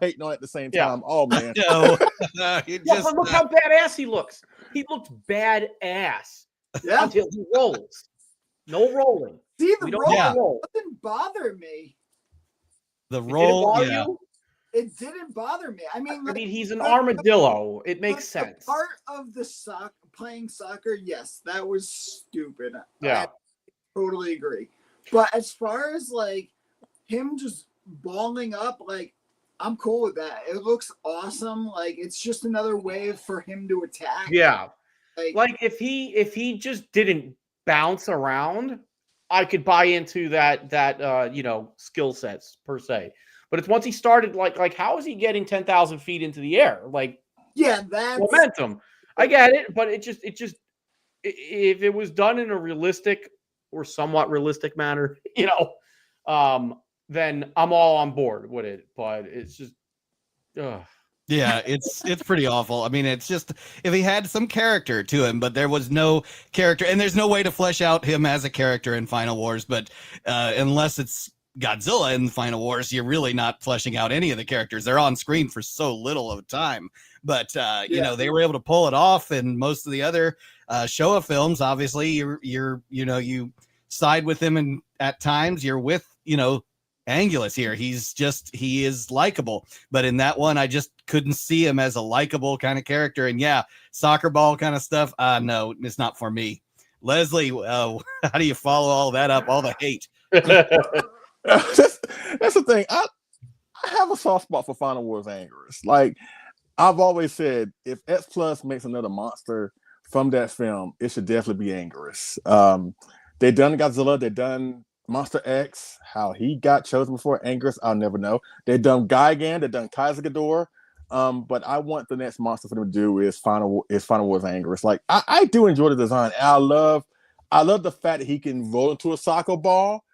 A: hating on it at the same time. Oh man.
D: No.
B: But look how badass he looks. He looks badass until he rolls. No rolling.
C: See, the
B: roll
C: didn't bother me.
D: The roll,
C: It didn't bother me. I mean,
B: he's an armadillo. It makes sense.
C: The part of the playing soccer, yes, that was stupid.
B: Yeah,
C: I totally agree. But as far as like him just balling up, like I'm cool with that. It looks awesome. Like it's just another way for him to attack.
B: Yeah, like if he just didn't bounce around, I could buy into that you know, skill sets per se. But it's once he started like how is he getting 10,000 feet into the air? Like,
C: yeah, that's
B: momentum. I get it, but it just if it was done in a realistic or somewhat realistic manner, you know, then I'm all on board with it. But it's just,
D: yeah, it's pretty awful. I mean, it's just if he had some character to him, but there was no character, and there's no way to flesh out him as a character in Final Wars. But unless it's Godzilla in Final Wars, you're really not fleshing out any of the characters. They're on screen for so little of time. But you know, they were able to pull it off. And most of the other Showa films, obviously, you side with him, and at times you're with, you know, Anguirus here. He is likable, but in that one, I just couldn't see him as a likable kind of character. And yeah, soccer ball kind of stuff. No, it's not for me. Leslie, how do you follow all that up? All the hate.
A: That's the thing. I have a soft spot for Final Wars Anguirus. Like I've always said, if X Plus makes another monster from that film, it should definitely be Anguirus. They done Godzilla, they done Monster X. How he got chosen before Anguirus, I'll never know. They done Gigan, they done Kaiser Ghidorah. But I want the next monster for them to do is Final Wars Anguirus. Like I do enjoy the design. I love the fact that he can roll into a soccer ball,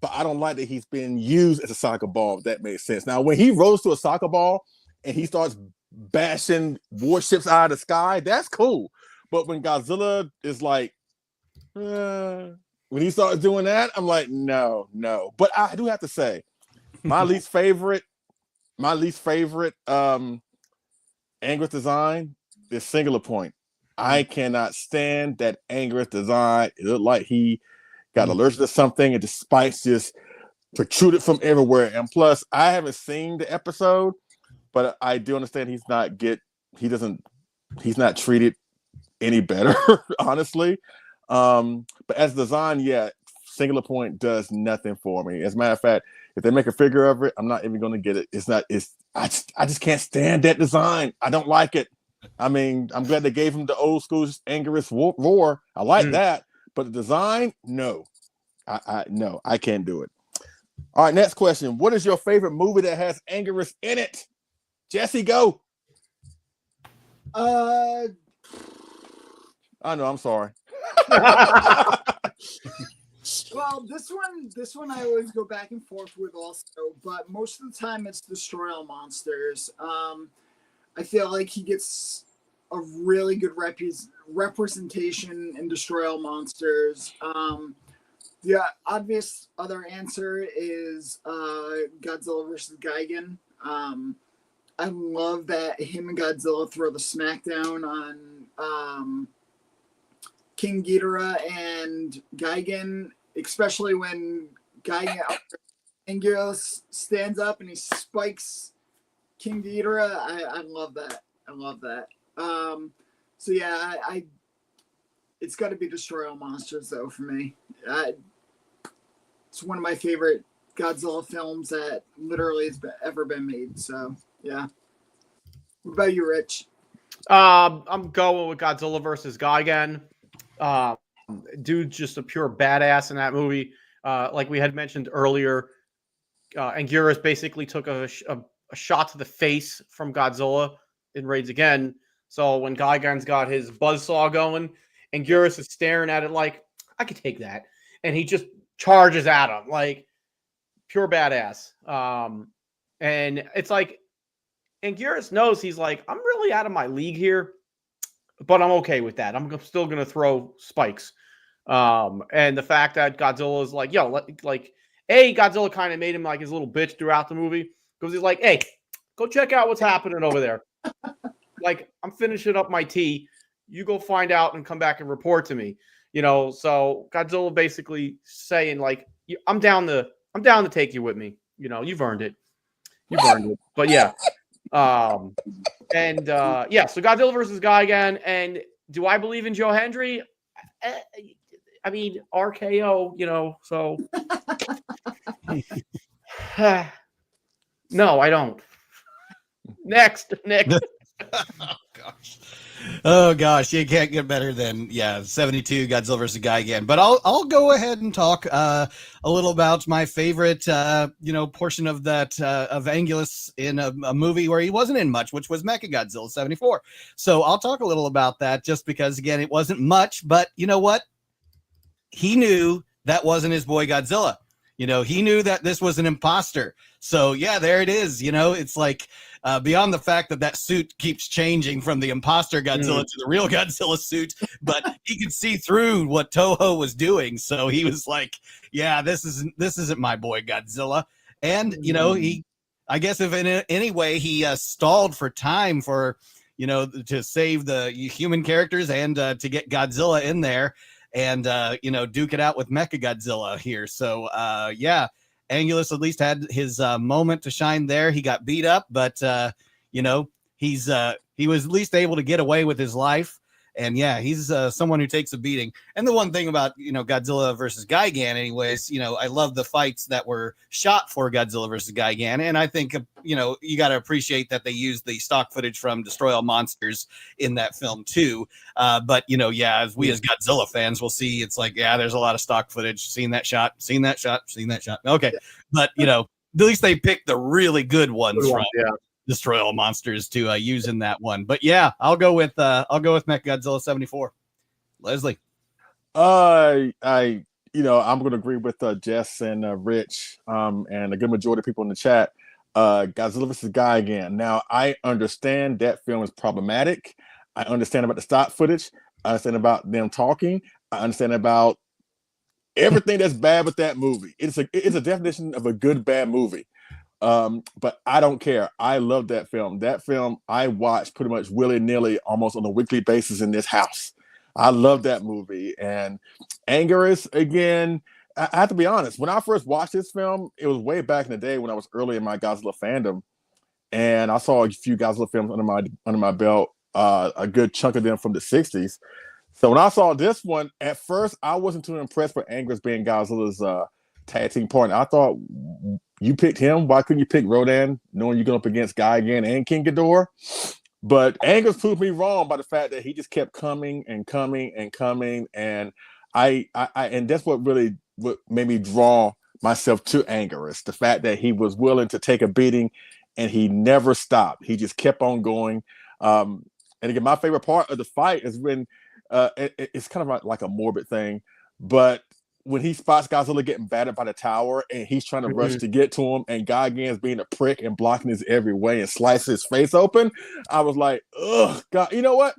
A: but I don't like that he's been used as a soccer ball, if that makes sense. Now, when he rolls to a soccer ball and he starts bashing warships out of the sky, that's cool. But when Godzilla is like, when he starts doing that, I'm like, no. But I do have to say, my least favorite Anguirus design is Singular Point. I cannot stand that Anguirus design. It looked like he got allergic to something and the spikes just protruded from everywhere. And plus, I haven't seen the episode, but I do understand he's not treated any better, honestly. But as design, yeah, Singular Point does nothing for me. As a matter of fact, if they make a figure of it, I'm not even going to get it. I just can't stand that design. I don't like it. I mean, I'm glad they gave him the old school Anguirus roar. I like that, but the design, no. I can't do it. All right, next question. What is your favorite movie that has Anguirus in it? Jesse, go. I know, I'm sorry.
C: Well, this one I always go back and forth with also, but most of the time it's Destroy All Monsters. I feel like he gets a really good representation in Destroy All Monsters. The obvious other answer is Godzilla versus Gigan. I love that him and Godzilla throw the smackdown on King Ghidorah and Gigan, especially when Anguirus stands up and he spikes King Ghidorah. I love that. So yeah, it's got to be Destroy All Monsters though for me. It's one of my favorite Godzilla films that literally has ever been made. So yeah. What about you, Rich?
B: I'm going with Godzilla versus Gigan. Dude's just a pure badass in that movie. Like we had mentioned earlier, Anguirus basically took a shot to the face from Godzilla in Raids Again. So when Gigan's got his buzzsaw going, Anguirus is staring at it like, I could take that. And he just charges at him like pure badass. And it's like Anguirus knows he's like, I'm really out of my league here, but I'm okay with that. I'm still going to throw spikes. And the fact that Godzilla is like, yo, Godzilla kind of made him like his little bitch throughout the movie because he's like, hey, go check out what's happening over there. Like, I'm finishing up my tea. You go find out and come back and report to me. You know, so Godzilla basically saying like, I'm down to take you with me. You know, you've earned it. But yeah. So Godzilla versus Gigan. And do I believe in Joe Hendry? I mean, RKO, you know, so no, I don't. Next.
D: Oh gosh, you can't get better than 72 Godzilla vs. Gigan. But I'll go ahead and talk a little about my favorite portion of that of Anguirus in a movie where he wasn't in much, which was Mechagodzilla 74. So I'll talk a little about that just because again it wasn't much, but you know what? He knew that wasn't his boy Godzilla. You know, he knew that this was an imposter. So yeah, there it is. You know, it's like beyond the fact that suit keeps changing from the imposter Godzilla to the real Godzilla suit, but he could see through what Toho was doing. So he was like, yeah, this isn't my boy Godzilla. And, you know, I guess if in any way he stalled for time for, you know, to save the human characters and to get Godzilla in there and, duke it out with Mechagodzilla here. So, Anguirus at least had his moment to shine there. He got beat up, but he was at least able to get away with his life. And yeah, he's someone who takes a beating. And the one thing about, Godzilla versus Gigan, anyways, I love the fights that were shot for Godzilla versus Gigan. And I think, you got to appreciate that they used the stock footage from Destroy All Monsters in that film too. But, as we as Godzilla fans will see, it's like, yeah, there's a lot of stock footage. Seen that shot. Okay. But, at least they picked the really good ones from Destroy All Monsters to use in that one. But yeah, I'll go with Mechagodzilla 74. Leslie.
A: I'm going to agree with Jess and Rich and a good majority of people in the chat. Godzilla vs. Gigan. Now, I understand that film is problematic. I understand about the stock footage. I understand about them talking. I understand about everything that's bad with that movie. It's a definition of a good, bad movie. But I don't care. I love that film. That film I watch pretty much willy-nilly almost on a weekly basis in this house. I love that movie. And Anguirus, again, I have to be honest. When I first watched this film, it was way back in the day when I was early in my Godzilla fandom. And I saw a few Godzilla films under my belt, a good chunk of them from the 60s. So when I saw this one, at first, I wasn't too impressed with Anguirus being Godzilla's tag team partner. I thought, you picked him. Why couldn't you pick Rodan, knowing you're going up against Gigan and King Ghidorah? But Anguirus proved me wrong by the fact that he just kept coming and coming and coming, and I and that's what made me draw myself to Anguirus. The fact that he was willing to take a beating, and he never stopped. He just kept on going. And again, my favorite part of the fight is when it's kind of like a morbid thing, but when he spots Godzilla getting battered by the tower and he's trying to rush to get to him, and Gigan's being a prick and blocking his every way and slices his face open, I was like, ugh, God. You know what?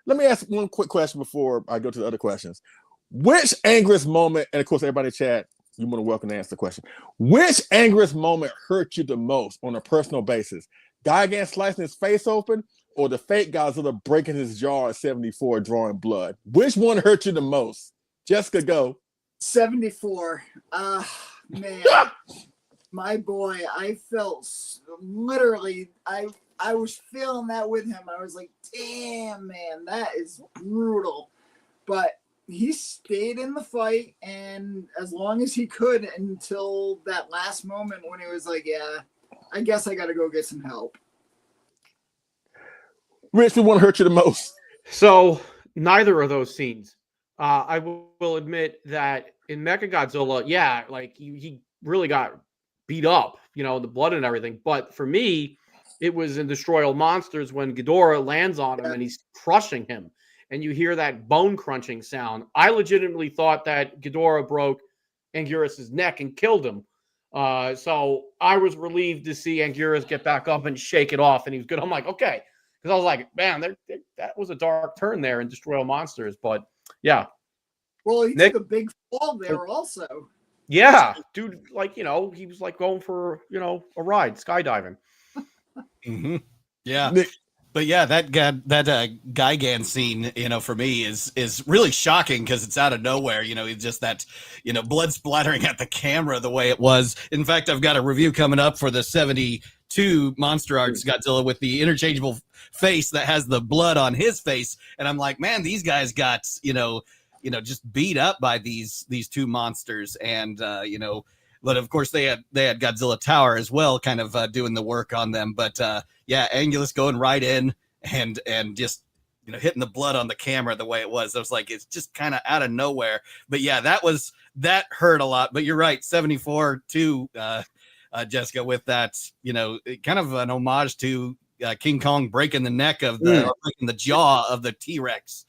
A: Let me ask one quick question before I go to the other questions. Which Anguirus moment, and of course, everybody in chat, you're more than welcome to answer the question. Which Anguirus moment hurt you the most on a personal basis? Gigan slicing his face open, or the fake Godzilla breaking his jaw at 74 drawing blood? Which one hurt you the most? Jessica, go.
C: 74. Man, my boy, I felt literally, I was feeling that with him. I was like, damn, man, that is brutal. But he stayed in the fight, and as long as he could, until that last moment when he was like, yeah, I guess I got to go get some help.
A: Rich, who one hurt you the most?
B: So neither of those scenes. I will admit that in Mechagodzilla, yeah, like he really got beat up, the blood and everything. But for me, it was in Destroy All Monsters when Ghidorah lands on him and he's crushing him, and you hear that bone crunching sound. I legitimately thought that Ghidorah broke Anguirus' neck and killed him. So I was relieved to see Anguirus get back up and shake it off, and he was good. I'm like, okay, because I was like, man, that was a dark turn there in Destroy All Monsters, but. Yeah.
C: Well, he took a big fall there also.
B: Yeah, dude, like, he was like going for, a ride, skydiving.
D: Mm-hmm. Yeah. Nick. But yeah, that Gigan scene, for me is really shocking because it's out of nowhere. It's just that, blood splattering at the camera the way it was. In fact, I've got a review coming up for the 72 Monster Arts Godzilla with the interchangeable face that has the blood on his face, and I'm like, man, these guys got just beat up by these two monsters, and but of course they had Godzilla Tower as well, kind of doing the work on them. But yeah, Anguirus going right in and just hitting the blood on the camera the way it was. I was like, it's just kind of out of nowhere. But yeah, that hurt a lot. But you're right, 74 too, Jessica, with that, kind of an homage to King Kong breaking the neck of breaking the jaw of the T-Rex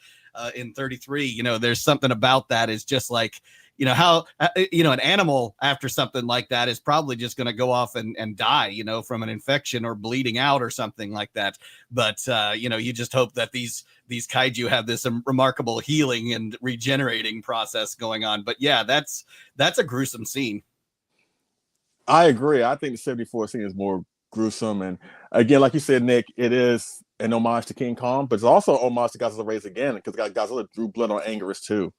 D: in 33. There's something about that is just like, how, an animal after something like that is probably just going to go off and die, from an infection or bleeding out or something like that. But, you just hope that these kaiju have this remarkable healing and regenerating process going on. But yeah, that's a gruesome scene.
A: I agree. I think the 74 scene is more gruesome. And again, like you said, Nick, it is an homage to King Kong, but it's also an homage to Godzilla Raids Again, because Godzilla drew blood on Anguirus too.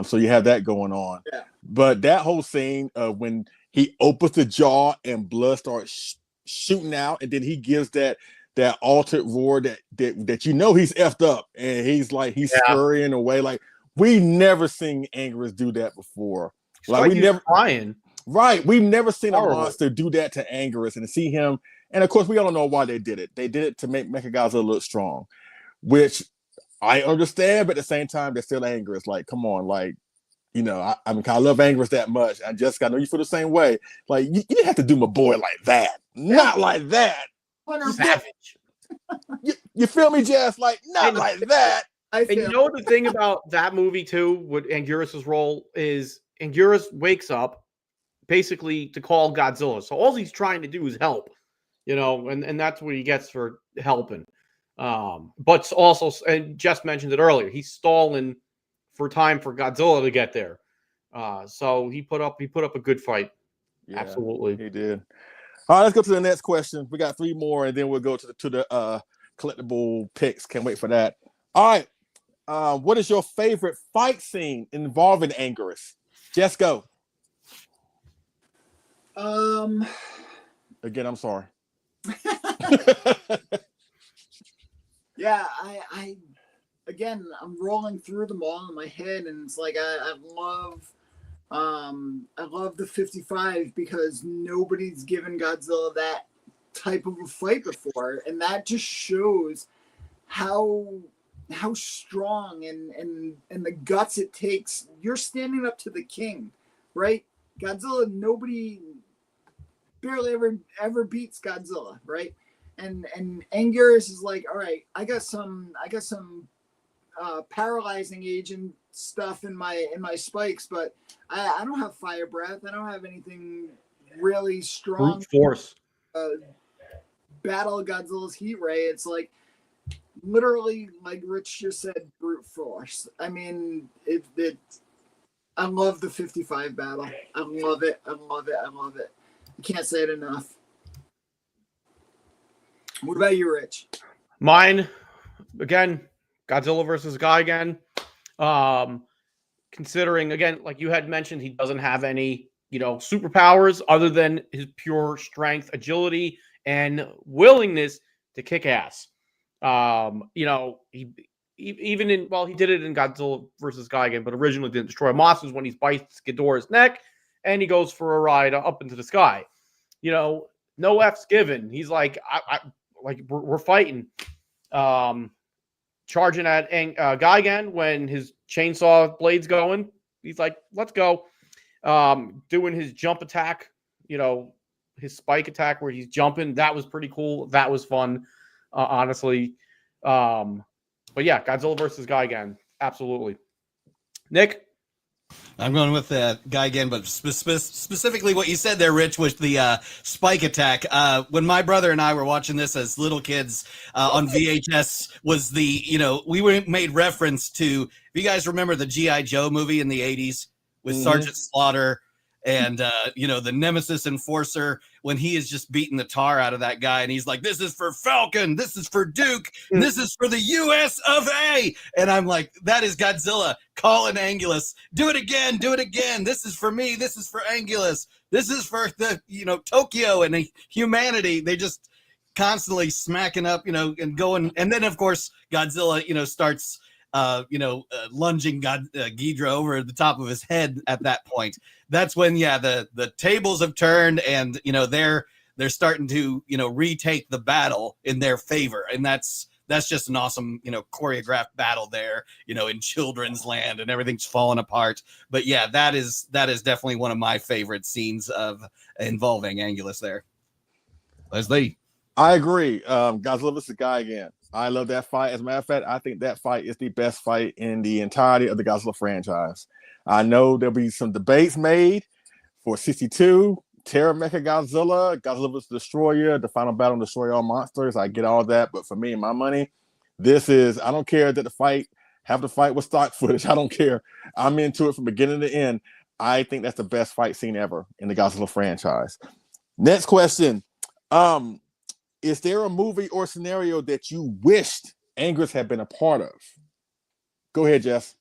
A: So you have that going on. Yeah. But that whole scene when he opens the jaw and blood starts shooting out, and then he gives that that altered roar that you know he's effed up and he's scurrying away. Like we never seen Anguirus do that before. Like we never
B: crying.
A: Right. We've never seen
B: Horrible.
A: a monster do that to Anguirus and to see him. And of course, we don't know why they did it. They did it to make Mechagodzilla look strong, which I understand, but at the same time, they're still Anguirus. Like, come on, like, you know, I mean, I love Anguirus that much. I know you feel the same way. Like, you didn't have to do my boy like that. Not like that.
B: Savage.
A: You feel me, Jess? Like, not like that.
B: And you know the thing about that movie, too, with Anguirus' role is Anguirus wakes up basically to call Godzilla. So all he's trying to do is help, you know, and that's what he gets for helping. But also, and Jess mentioned it earlier, he's stalling for time for Godzilla to get there. So he put up a good fight. Yeah, absolutely.
A: He did. All right, let's go to the next question. We got 3 more, and then we'll go to the collectible picks. Can't wait for that. All right. What is your favorite fight scene involving Anguirus? Jess, go. Again, I'm sorry.
C: Yeah, I'm rolling through them all in my head, and it's like I love the 55 because nobody's given Godzilla that type of a fight before, and that just shows how strong and the guts it takes. You're standing up to the king, right? Godzilla, nobody barely ever beats Godzilla, right? And Anguirus is like, all right, I got some paralyzing agent stuff in my spikes, but I don't have fire breath. I don't have anything really strong.
B: Brute force.
C: Battle Godzilla's heat ray. It's like literally, like Rich just said, brute force. I mean, I love the 55 battle. I love it. I can't say it enough. What about you, Rich?
B: Mine, again, Godzilla versus Gigan. Considering, again, like you had mentioned, he doesn't have any, you know, superpowers other than his pure strength, agility, and willingness to kick ass. You know, he did it in Godzilla versus Gigan, but originally didn't destroy monsters when he bites Ghidorah's neck and he goes for a ride up into the sky. You know, no F's given. He's like, we're fighting. Charging at Gigan when his chainsaw blade's going. He's like, let's go. Doing his jump attack, you know, his spike attack where he's jumping. That was pretty cool. That was fun, honestly. But yeah, Godzilla versus Gigan. Absolutely. Nick?
D: I'm going with the guy again, but specifically what you said there, Rich, was the spike attack. When my brother and I were watching this as little kids on VHS, was the, you know, we made reference to, if you guys remember the G.I. Joe movie in the 80s with Sergeant Slaughter and, you know, the Nemesis Enforcer, when he is just beating the tar out of that guy. And he's like, this is for Falcon. This is for Duke. And this is for the US of A. And I'm like, that is Godzilla calling Anguirus. Do it again. Do it again. This is for me. This is for Anguirus. This is for the, you know, Tokyo and the humanity. They just constantly smacking up, you know, and going. And then, of course, Godzilla, you know, starts lunging Ghidorah over the top of his head at that point. That's when, yeah, the tables have turned and, you know, they're starting to, you know, retake the battle in their favor. And that's just an awesome, you know, choreographed battle there, you know, in children's land and everything's falling apart. But yeah, that is definitely one of my favorite scenes of involving Anguirus there. Leslie?
A: I agree. Godzilla vs. Gigan. I love that fight. As a matter of fact, I think that fight is the best fight in the entirety of the Godzilla franchise. I know there'll be some debates made for 62, Terra Mecha Godzilla, Godzilla vs. Destroyer, the final battle, destroy all monsters. I get all that, but for me and my money, this is, I don't care that the fight with stock footage. I don't care. I'm into it from beginning to end. I think that's the best fight scene ever in the Godzilla franchise. Next question. Is there a movie or scenario that you wished Anguirus had been a part of? Go ahead, Jess.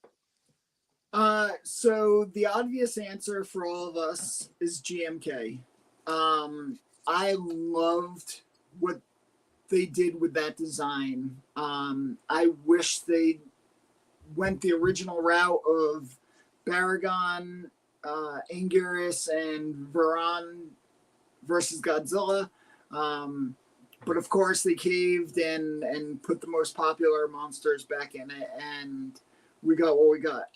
C: So the obvious answer for all of us is GMK. I loved what they did with that design. I wish they went the original route of Baragon, Anguirus, and Varan versus Godzilla. But of course, they caved and put the most popular monsters back in it, and we got what we got.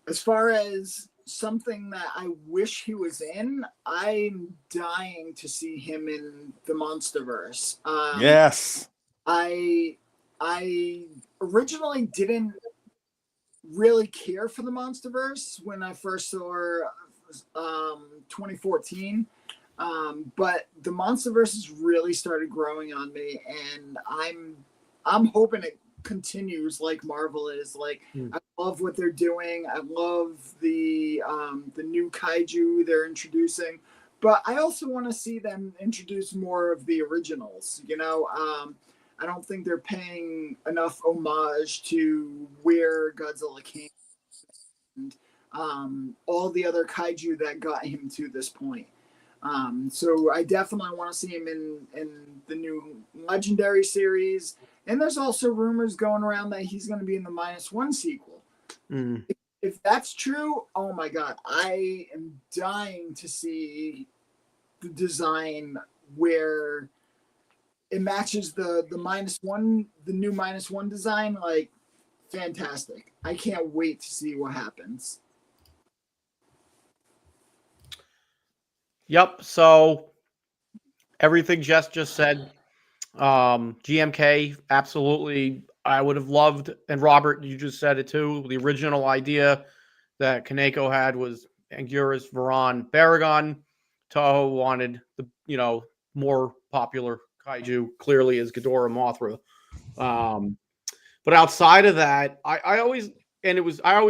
C: As far as something that I wish he was in, I'm dying to see him in the Monsterverse.
A: Yes.
C: I originally didn't really care for the Monsterverse when I first saw 2014. But the Monsterverse has really started growing on me, and I'm hoping it continues like Marvel is. Like, I love what they're doing. I love the new kaiju they're introducing, but I also want to see them introduce more of the originals. I don't think they're paying enough homage to where Godzilla came and all the other kaiju that got him to this point. So I definitely want to see him in the new Legendary series. And there's also rumors going around that he's going to be in the -1 sequel. If that's true, oh my God, I am dying to see the design where it matches the -1, the new -1 design. Like, fantastic. I can't wait to see what happens.
B: Yep. So everything Jess just said, GMK, absolutely. I would have loved, and Robert, you just said it too. The original idea that Kaneko had was Anguirus, Varan, Baragon. Toho wanted the more popular kaiju, clearly, is Ghidorah, Mothra. But outside of that, I always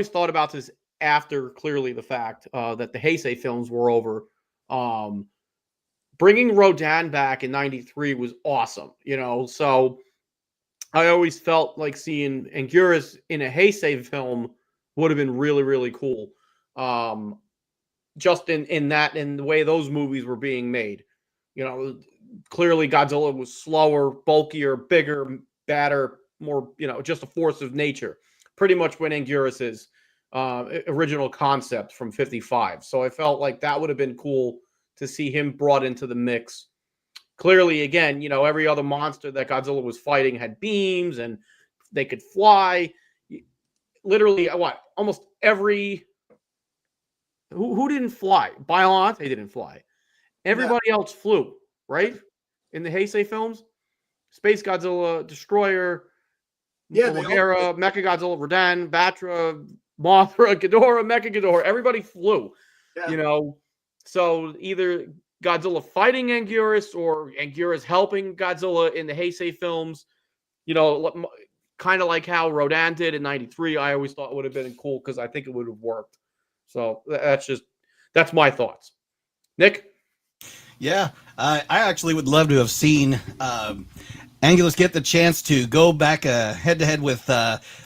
B: thought about this after clearly the fact that the Heisei films were over. Bringing Rodan back in '93 was awesome, so I always felt like seeing Anguirus in a Heisei film would have been really, really cool. Just in the way those movies were being made. Clearly Godzilla was slower, bulkier, bigger, badder, more, just a force of nature. Pretty much what Anguirus' original concept from '55. So I felt like that would have been cool to see him brought into the mix. Clearly, again, every other monster that Godzilla was fighting had beams and they could fly. Literally, almost every... Who didn't fly? Biollante didn't fly. Everybody else flew, right? In the Heisei films? Space Godzilla, Destroyer, Mecha Godzilla, Rodan, Batra, Mothra, Ghidorah, Mecha Ghidorah. Everybody flew, So either Godzilla fighting Anguirus or Anguirus helping Godzilla in the Heisei films, kind of like how Rodan did in '93. I always thought it would have been cool because I think it would have worked. So that's my thoughts. Nick?
D: Yeah, I actually would love to have seen Anguirus get the chance to go back head-to-head with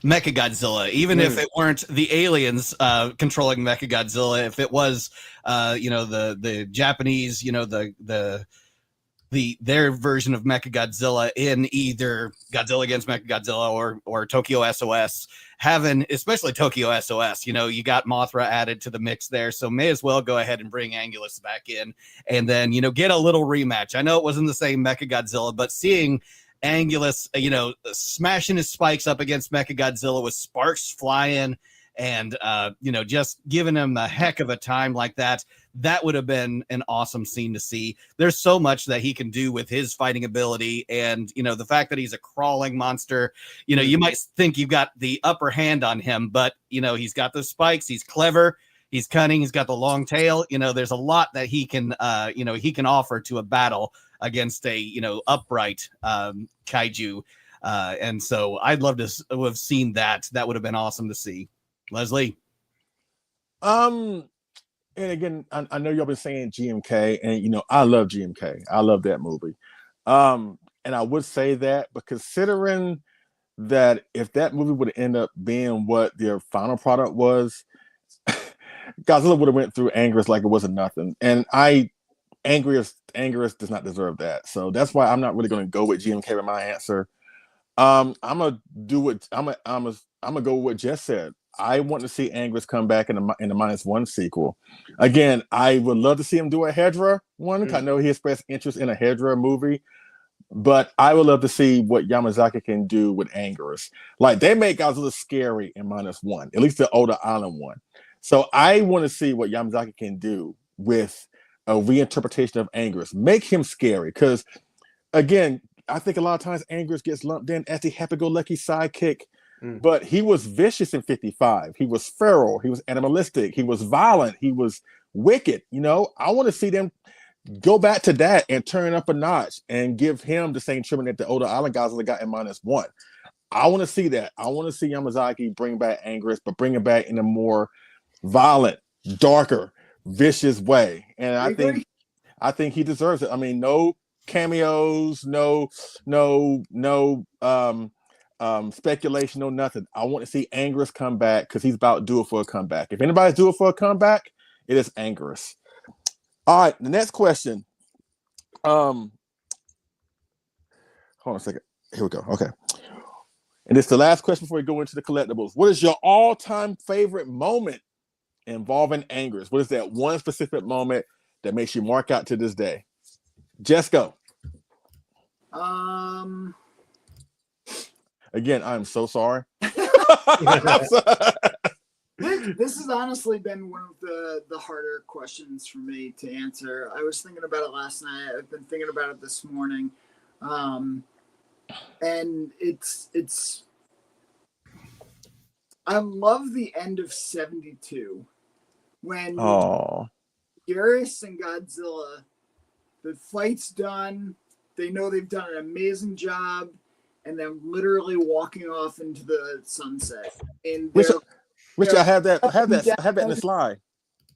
D: Mechagodzilla, even if it weren't the aliens controlling Mechagodzilla, if it was the Japanese, their version of Mechagodzilla in either Godzilla against Mechagodzilla or Tokyo SOS, having, especially Tokyo SOS, you got Mothra added to the mix there, so may as well go ahead and bring Anguirus back in and then, get a little rematch. I know it wasn't the same Mechagodzilla, but seeing Anguirus, smashing his spikes up against Mechagodzilla with sparks flying and, just giving him a heck of a time like that, that would have been an awesome scene to see. There's so much that he can do with his fighting ability. And, the fact that he's a crawling monster, you might think you've got the upper hand on him, but, he's got the spikes. He's clever. He's cunning. He's got the long tail. There's a lot that he can offer to a battle against a, upright kaiju. And so I'd love to have seen that. That would have been awesome to see. Leslie?
A: And again, I know y'all been saying GMK, and I love GMK. I love that movie. And I would say that, but considering that if that movie would end up being what their final product was, Godzilla would have went through Anguirus like it wasn't nothing. And Anguirus does not deserve that. So that's why I'm not really going to go with GMK with my answer. I'm gonna do what I'm gonna go with what Jess said. I want to see Anguirus come back in the -1 sequel. Again, I would love to see him do a Hedra one. I know he expressed interest in a Hedra movie, but I would love to see what Yamazaki can do with Anguirus. Like, they make Godzilla scary in -1, at least the older Island one. So I want to see what Yamazaki can do with a reinterpretation of Anguirus. Make him scary, because again, I think a lot of times Anguirus gets lumped in as the happy-go-lucky sidekick, but he was vicious in 55. He was feral. He was animalistic. He was violent. He was wicked. You know, I want to see them go back to that and turn up a notch and give him the same treatment that the older Island Godzilla got in -1. I want to see that. I want to see Yamazaki bring back Anguirus, but bring it back in a more violent, darker, vicious way. And I think he deserves it. I mean, no cameos, no speculation, no nothing. I want to see Anguirus come back, because he's about due for a comeback. If anybody's due for a comeback, it is Anguirus. All right, the next question. Hold on a second. Here we go. Okay. And it's the last question before we go into the collectibles. What is your all-time favorite moment involving Anguirus? What is that one specific moment that makes you mark out to this day? Just go. Again, I'm so sorry.
C: This has honestly been one of the harder questions for me to answer. I was thinking about it last night. I've been thinking about it this morning. And it's I love the end of 72 when Anguirus and Godzilla, the fight's done. They know they've done an amazing job, and then literally walking off into the sunset. And
A: which I have that in the slide.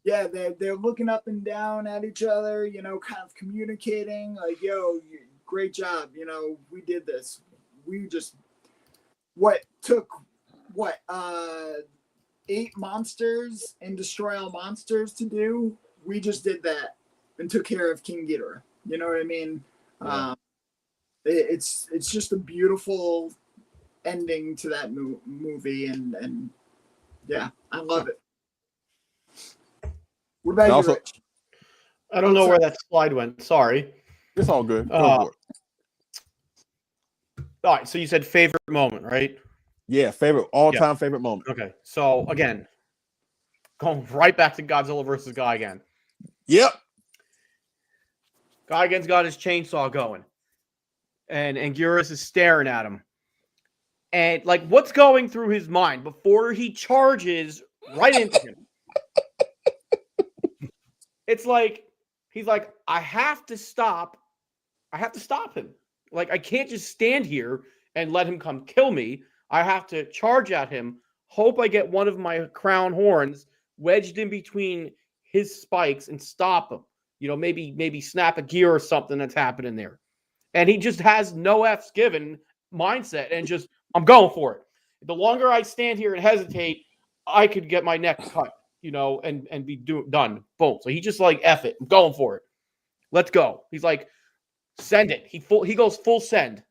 C: Yeah, they're looking up and down at each other, you know, kind of communicating like, "Yo, great job, you know, we did this. We just took 8 monsters and destroy all monsters to do. We just did that and took care of King Ghidorah." You know what I mean? Yeah. It's just a beautiful ending to that movie, and yeah, I love it. What about you, Rich?
B: I don't know where that slide went. Sorry.
A: It's all good.
B: All right, so you said favorite moment, right?
A: Yeah, all-time favorite moment.
B: Okay, so again, going right back to Godzilla versus Guy again.
A: Yep.
B: Guy again's got his chainsaw going, and Anguirus is staring at him. And, like, what's going through his mind before he charges right into him? It's like, he's like, I have to stop him. Like, I can't just stand here and let him come kill me. I have to charge at him, hope I get one of my crown horns wedged in between his spikes and stop him. You know, maybe snap a gear or something that's happening there. And he just has no F's given mindset and just, I'm going for it. The longer I stand here and hesitate, I could get my neck cut, you know, and be done. Boom. So he just like, F it. I'm going for it. Let's go. He's like, send it. He goes full send.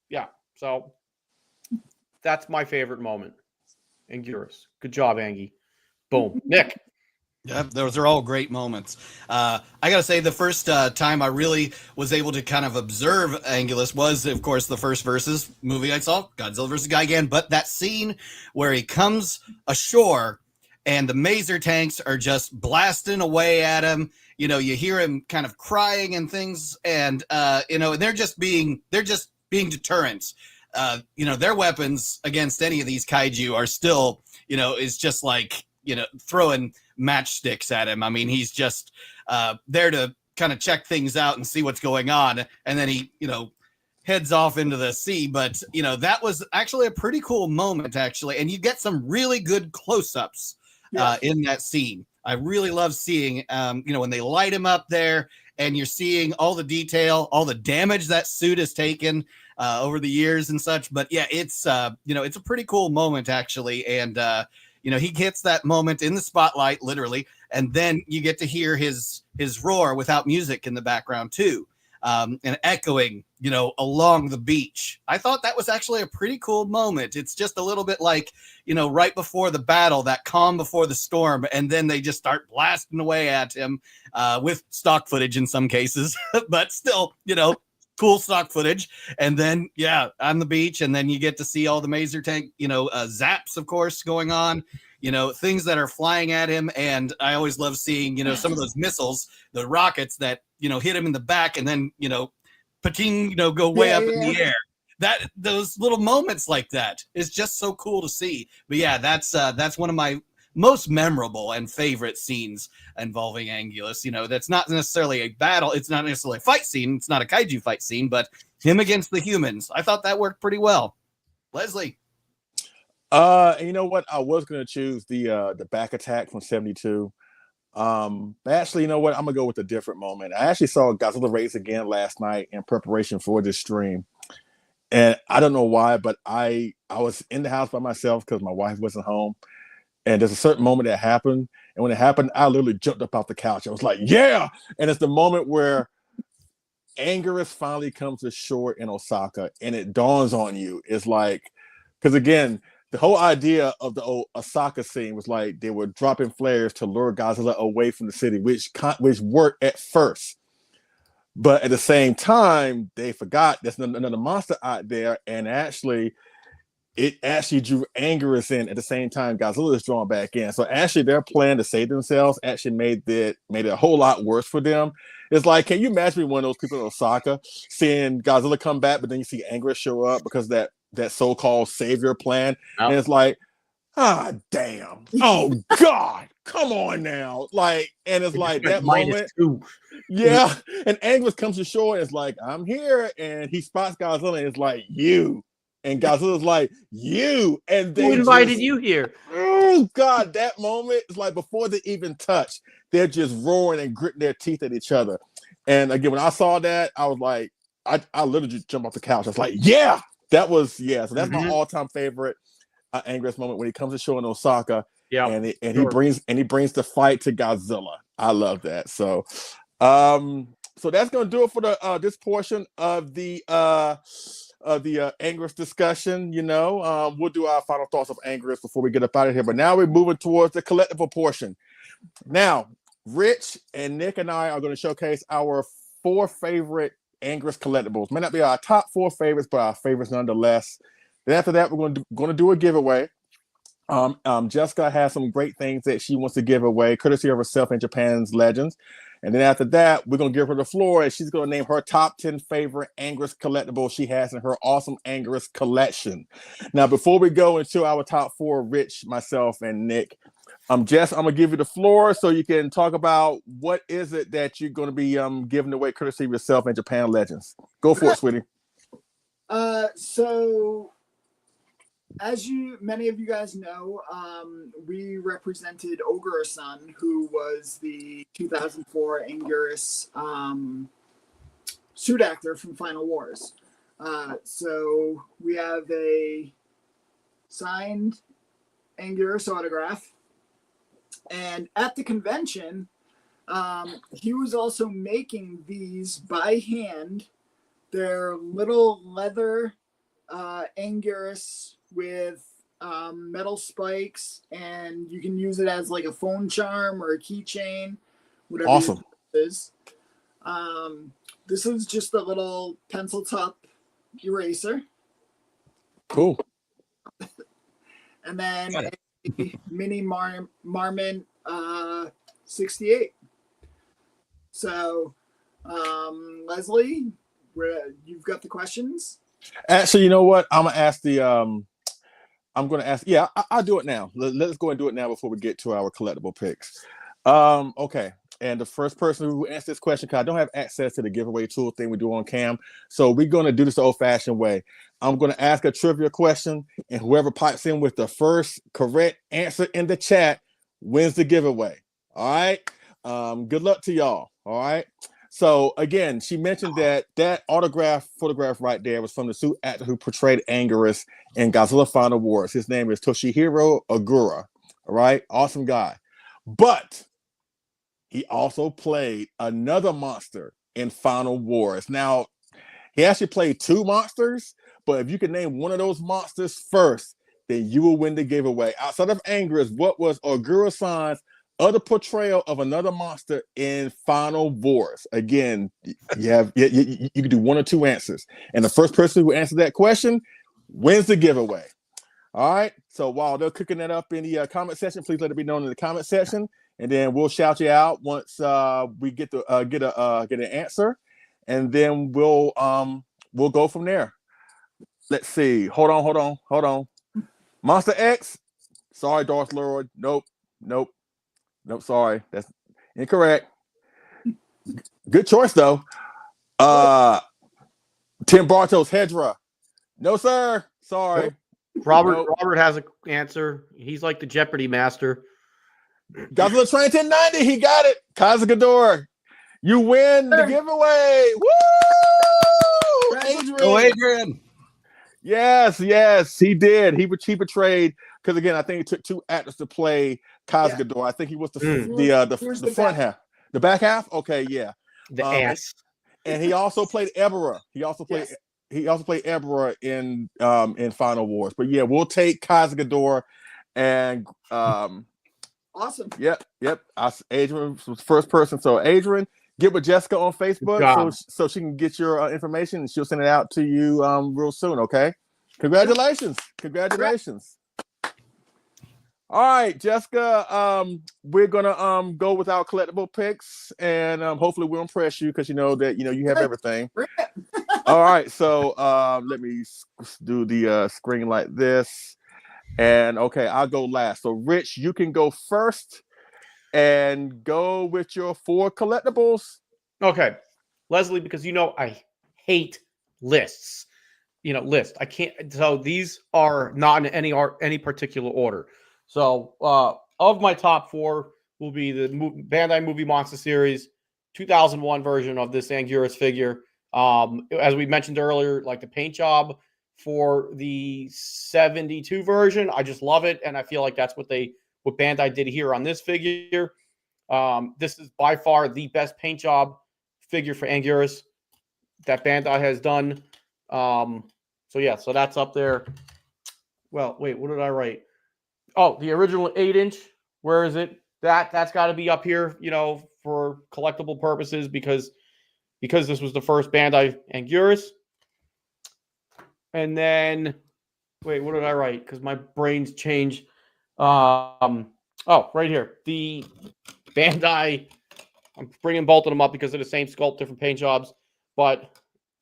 B: Yeah. So that's my favorite moment. Anguirus. Good job, Angie. Boom. Nick.
D: Yeah, those are all great moments. I got to say, the first time I really was able to kind of observe Anguirus was, of course, the first Versus movie I saw, Godzilla vs. Guy again. But that scene where he comes ashore and the maser tanks are just blasting away at him. You know, you hear him kind of crying and things, and you know, they're just being deterrents. You know, their weapons against any of these kaiju are still, you know, is just like, you know, throwing matchsticks at him. I mean, he's just there to kind of check things out and see what's going on, and then he, you know, heads off into the sea. But, you know, that was actually a pretty cool moment, actually, and you get some really good close-ups in that scene. I really love seeing, you know, when they light him up there, and you're seeing all the detail, all the damage that suit has taken over the years and such. But yeah, it's you know, it's a pretty cool moment, actually, and You know, he gets that moment in the spotlight, literally, and then you get to hear his roar without music in the background too, and echoing, you know, along the beach. I thought that was actually a pretty cool moment. It's just a little bit like, you know, right before the battle, that calm before the storm, and then they just start blasting away at him with stock footage in some cases, but still, you know, cool stock footage. And then, yeah, on the beach, and then you get to see all the maser tank, you know, zaps, of course, going on, you know, things that are flying at him. And I always love seeing, you know, some of those missiles, the rockets that, you know, hit him in the back and then, you know, pating, you know, go way up in the air. That those little moments like that is just so cool to see. But yeah, that's one of my most memorable and favorite scenes involving Anguirus. You know, that's not necessarily a battle. It's not necessarily a fight scene. It's not a kaiju fight scene, but him against the humans. I thought that worked pretty well. Leslie.
A: You know what? I was gonna choose the back attack from 72. Actually, you know what? I'm gonna go with a different moment. I actually saw Godzilla Raids Again last night in preparation for this stream. And I don't know why, but I was in the house by myself because my wife wasn't home. And there's a certain moment that happened. And when it happened, I literally jumped up off the couch. I was like, yeah. And it's the moment where Anguirus finally comes to shore in Osaka, and it dawns on you. It's like, because again, the whole idea of the old Osaka scene was like they were dropping flares to lure Godzilla away from the city, which worked at first. But at the same time, they forgot there's another monster out there, and it actually drew Anguirus in at the same time Godzilla is drawn back in. So actually, their plan to save themselves actually made it a whole lot worse for them. It's like, can you imagine one of those people in Osaka seeing Godzilla come back, but then you see Anguirus show up because that so-called savior plan, and it's like, damn, oh God, come on now, like, and it's like that moment, yeah, and Anguirus comes to shore and it's like, I'm here, and he spots Godzilla and it's like, you, and Godzilla's like, you, and they
B: who invited you here?
A: Oh God, that moment is like before they even touch, they're just roaring and gritting their teeth at each other. And again, when I saw that, I was like, I literally just jumped off the couch. I was like, yeah. That was, yeah, so that's my all-time favorite Anguirus moment when he comes to show in Osaka, he brings the fight to Godzilla. I love that. So so that's gonna do it for the this portion of the Anguirus discussion. You know, we'll do our final thoughts of Anguirus before we get up out of here. But now we're moving towards the collectible portion. Now, Rich and Nick and I are going to showcase our 4 favorite Anguirus collectibles. May not be our top 4 favorites, but our favorites nonetheless. Then after that, we're going to do a giveaway. Jessica has some great things that she wants to give away, courtesy of herself and Japan's Legends. And then after that, we're going to give her the floor, and she's going to name her top 10 favorite Anguirus collectibles she has in her awesome Anguirus collection. Now, before we go into our top 4, Rich, myself, and Nick, Jess, I'm going to give you the floor so you can talk about what is it that you're going to be giving away courtesy of yourself and Japan Legends. Go for it, sweetie.
C: So, as many of you guys know, we represented Ogura-san, who was the 2004 Anguirus suit actor from Final Wars. So we have a signed Anguirus autograph. And at the convention, he was also making these by hand. They're little leather Anguirus with metal spikes, and you can use it as like a phone charm or a keychain, whatever.
A: Awesome.
C: It is. This is just a little pencil top eraser.
A: Cool.
C: And then a mini Marmon 68. So, Leslie, you've got the questions.
A: Actually, you know what? I'm gonna ask Yeah, I'll do it now. Let's go and do it now before we get to our collectible picks. Okay. And the first person who answers this question, because I don't have access to the giveaway tool thing we do on cam, so we're going to do this the old-fashioned way. I'm going to ask a trivia question, and whoever pipes in with the first correct answer in the chat wins the giveaway. All right? Good luck to y'all. All right? So, again, she mentioned that photograph right there was from the suit actor who portrayed Anguirus in Godzilla Final Wars. His name is Toshihiro Ogura. All right, awesome guy. But he also played another monster in Final Wars. Now, he actually played 2 monsters, but if you can name one of those monsters first, then you will win the giveaway. Outside of Anguirus, what was Anguirus' other portrayal of another monster in Final Wars? Again, you can do 1 or 2 answers, and the first person who answers that question wins the giveaway. All right. So while they're cooking that up in the comment section, please let it be known in the comment section, and then we'll shout you out once we get an answer, and then we'll go from there. Let's see. Hold on. Monster X. Sorry, Darth Lord. Nope. Sorry, that's incorrect. Good choice though. Tim Bartos, Hedra. No, sir. Sorry.
B: Nope. Robert has an answer. He's like the Jeopardy master.
A: Godzilla Train 1090. He got it. Kazakador. You win the giveaway. Woo! Adrian.
D: Oh, Adrian.
A: Yes, he did. He betrayed, because again, I think it took 2 actors to play Kazakador. Yeah. I think he was the front half. The back half? Okay, yeah.
B: The ass.
A: And he also played Ebera. He also played Ebera in Final Wars. But yeah, we'll take Kazakador and
C: awesome.
A: Yep. Adrian was the first person. So Adrian, get with Jessica on Facebook so she can get your information, and she'll send it out to you real soon. Okay. Congratulations. All right, Jessica. We're gonna go with our collectible picks, and hopefully we'll impress you, because you know that you have everything. All right, so let me do the screen like this, and okay, I'll go last. So Rich, you can go first and go with your 4 collectibles.
B: Okay, Leslie, because I hate lists. I can't. So these are not in any particular order. So of my top 4 will be the Bandai Movie Monster Series 2001 version of this Anguirus figure. As we mentioned earlier, like the paint job for the 72 version, I just love it, and I feel like that's what Bandai did here on this figure. This is by far the best paint job figure for Anguirus that Bandai has done. So that's up there. Well, wait, what did I write? Oh, the original 8-inch. Where is it? That's got to be up here, for collectible purposes, because this was the first Bandai Anguirus. And then, wait, what did I write? Because my brain's changed. Right here. The Bandai, I'm bringing both of them up because they're the same sculpt, different paint jobs, but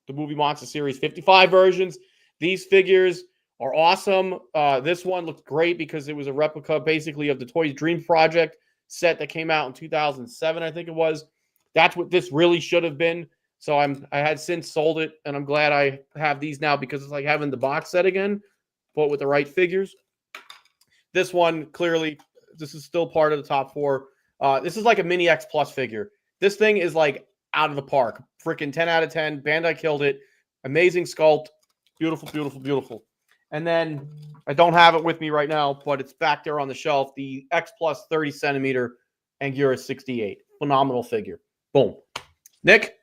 B: the Movie Monster Series 55 versions. These figures are awesome. This one looked great because it was a replica basically of the Toys Dream Project set that came out in 2007, I think it was. That's what this really should have been. So I had since sold it, and I'm glad I have these now, because it's like having the box set again, but with the right figures. This one, clearly, this is still part of the top 4. This is like a mini X Plus figure. This thing is like out of the park. Freaking 10 out of 10. Bandai killed it. Amazing sculpt. Beautiful. And then I don't have it with me right now, but it's back there on the shelf. The X Plus 30 centimeter Anguirus 68. Phenomenal figure. Boom. Nick?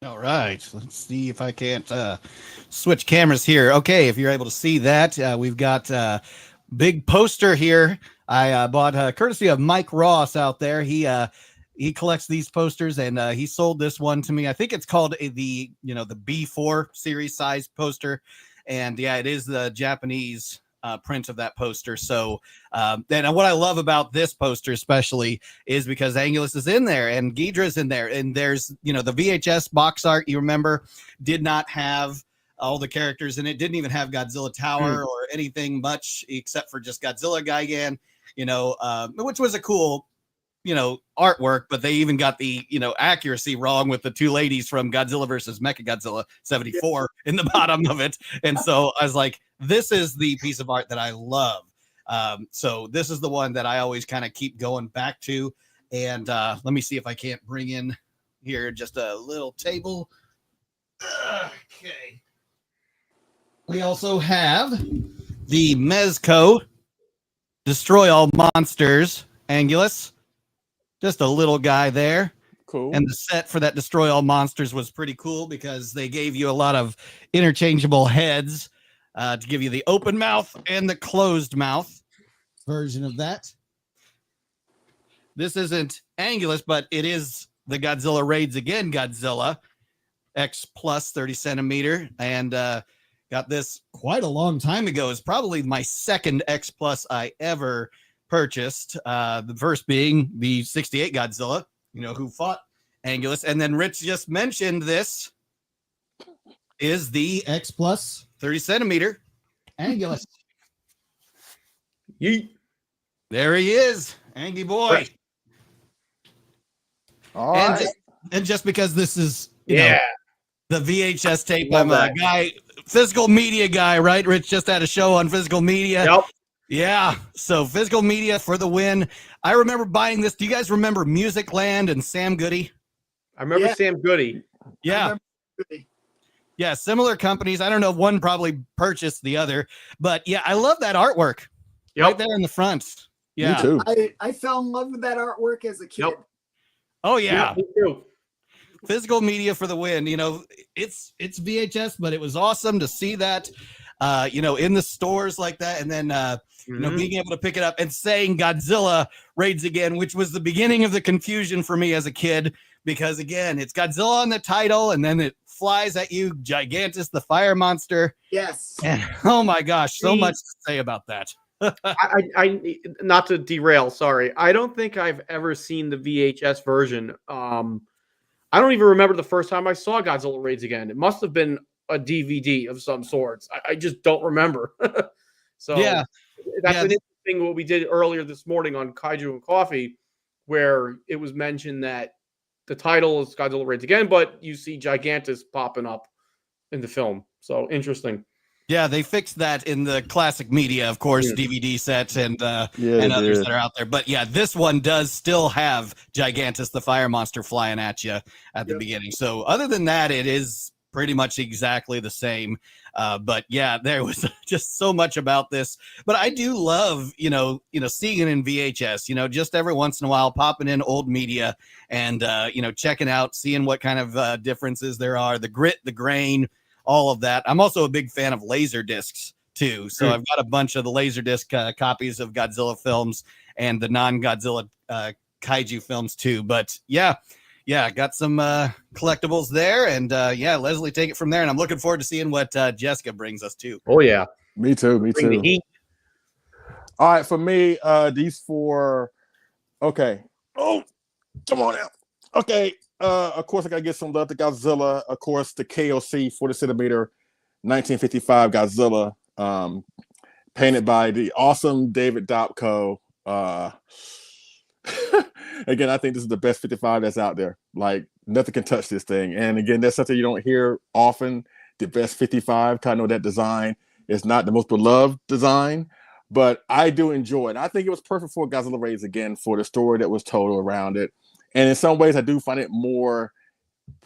D: All right. Let's see if I can't switch cameras here. Okay, if you're able to see that, we've got a big poster here. I bought courtesy of Mike Ross out there. He collects these posters, and he sold this one to me. I think it's called the B4 series size poster. And yeah, it is the Japanese print of that poster. So then what I love about this poster especially is because Anguirus is in there and Ghidra's in there. And there's, the VHS box art, you remember, did not have all the characters in it. Didn't even have Godzilla Tower or anything much except for just Godzilla Gigan, which was a cool, artwork, but they even got the, accuracy wrong with the 2 ladies from Godzilla versus Mechagodzilla 74 in the bottom of it. And so I was like, this is the piece of art that I love. So this is the one that I always kind of keep going back to. And let me see if I can't bring in here just a little table. Okay. We also have the Mezco Destroy All Monsters, Anguirus. Just a little guy there.
A: Cool.
D: And the set for that Destroy All Monsters was pretty cool because they gave you a lot of interchangeable heads to give you the open mouth and the closed mouth version of that. This isn't Anguirus, but it is the Godzilla Raids Again Godzilla X Plus 30 centimeter. And got this quite a long time ago. It's probably my second X Plus I ever purchased. The first being the 68 Godzilla, who fought Anguirus. And then Rich just mentioned this is the X Plus 30 centimeter Anguirus. There he is, Angie boy.
A: All right.
D: And just because this is,
B: Yeah.
D: the VHS tape,
B: Love
D: I'm a guy, physical media guy, right? Rich just had a show on physical media.
B: Yep.
D: Yeah. So physical media for the win. I remember buying this. Do you guys remember Music Land and Sam Goody?
B: I remember
C: Yeah.
B: Sam Goody.
D: Yeah. Yeah. Similar companies. I don't know. One probably purchased the other, but yeah, I love that artwork right there in the front. Yeah.
A: Me too.
C: I fell in love with that artwork as a kid.
B: Yep.
D: Oh yeah.
B: Me too.
D: Physical media for the win. It's VHS, but it was awesome to see that, in the stores like that. And then, being able to pick it up and saying Godzilla Raids Again, which was the beginning of the confusion for me as a kid, because again, it's Godzilla on the title and then it flies at you, Gigantus, the fire monster.
C: Yes.
D: And oh my gosh, so much to say about that.
B: I not to derail, sorry. I don't think I've ever seen the VHS version. I don't even remember the first time I saw Godzilla Raids Again. It must have been a DVD of some sorts. I just don't remember. So
D: yeah,
B: that's an interesting what we did earlier this morning on Kaiju and Coffee, where it was mentioned that the title is Godzilla Raids Again, but you see Gigantus popping up in the film. So interesting.
D: Yeah, they fixed that in the classic media, of course, DVD sets and others that are out there. But yeah, this one does still have Gigantus, the fire monster, flying at you at the beginning. So other than that, it is pretty much exactly the same. But yeah, there was just so much about this. But I do love, seeing it in VHS, just every once in a while, popping in old media and, checking out, seeing what kind of differences there are, the grit, the grain, all of that. I'm also a big fan of laser discs too. So I've got a bunch of the laser disc copies of Godzilla films and the non-Godzilla kaiju films too. But yeah, got some collectibles there. And Leslie, take it from there. And I'm looking forward to seeing what Jessica brings us too.
B: Oh yeah.
A: Me too.
B: Bring the heat.
A: All right, for me, these four. Okay. Oh, come on out. Okay. Of course, I gotta get some love to Godzilla. Of course, the KOC 40 centimeter 1955 Godzilla, painted by the awesome David Dopko. Again, I think this is the best 55 that's out there. Like, nothing can touch this thing. And again, that's something you don't hear often. The best 55, kind of that design. It's not the most beloved design, but I do enjoy it. I think it was perfect for Godzilla Raids Again, for the story that was told around it. And in some ways, I do find it more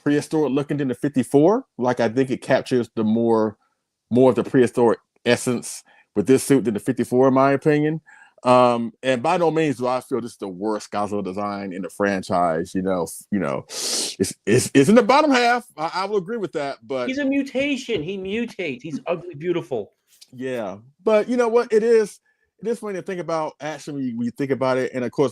A: prehistoric looking than the 54. Like, I think it captures the more of the prehistoric essence with this suit than the 54, in my opinion. And by no means do I feel this is the worst Godzilla design in the franchise. It's in the bottom half. I will agree with that. But
B: he's a mutation. He mutates. He's ugly, beautiful.
A: Yeah, but you know what? It is funny to think about. Actually, when you think about it, and of course,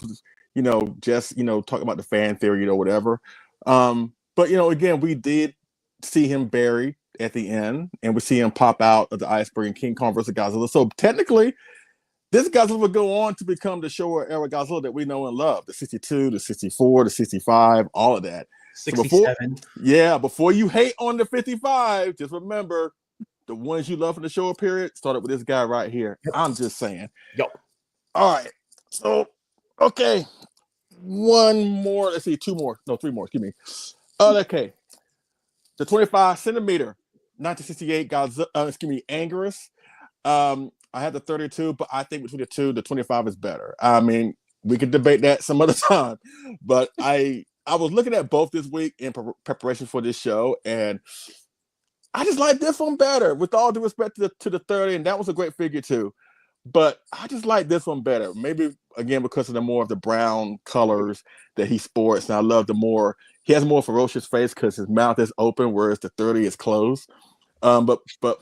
A: just talk about the fan theory, whatever. But again, we did see him buried at the end, and we see him pop out of the iceberg in King Kong versus Godzilla. So technically, this Godzilla would go on to become the Showa era Godzilla that we know and love: the 62, the 64, the 65, all of that.
B: 67.
A: So before you hate on the 55, just remember the ones you love from the Showa period started with this guy right here. Yep. I'm just saying.
B: Yep.
A: All right. So, okay. One more. Let's see. Two more. No, three more. Excuse me. Okay. The 25 centimeter 1968 Godzilla, Anguirus. I had the 32, but I think between the 25 is better. I mean, we could debate that some other time, but I was looking at both this week in preparation for this show, and I just like this one better, with all due respect to the 30, and that was a great figure too. but I just like this one better. Maybe again because of the more of the brown colors that he sports, and I love the more he has a more ferocious face because his mouth is open, whereas the 30 is closed. But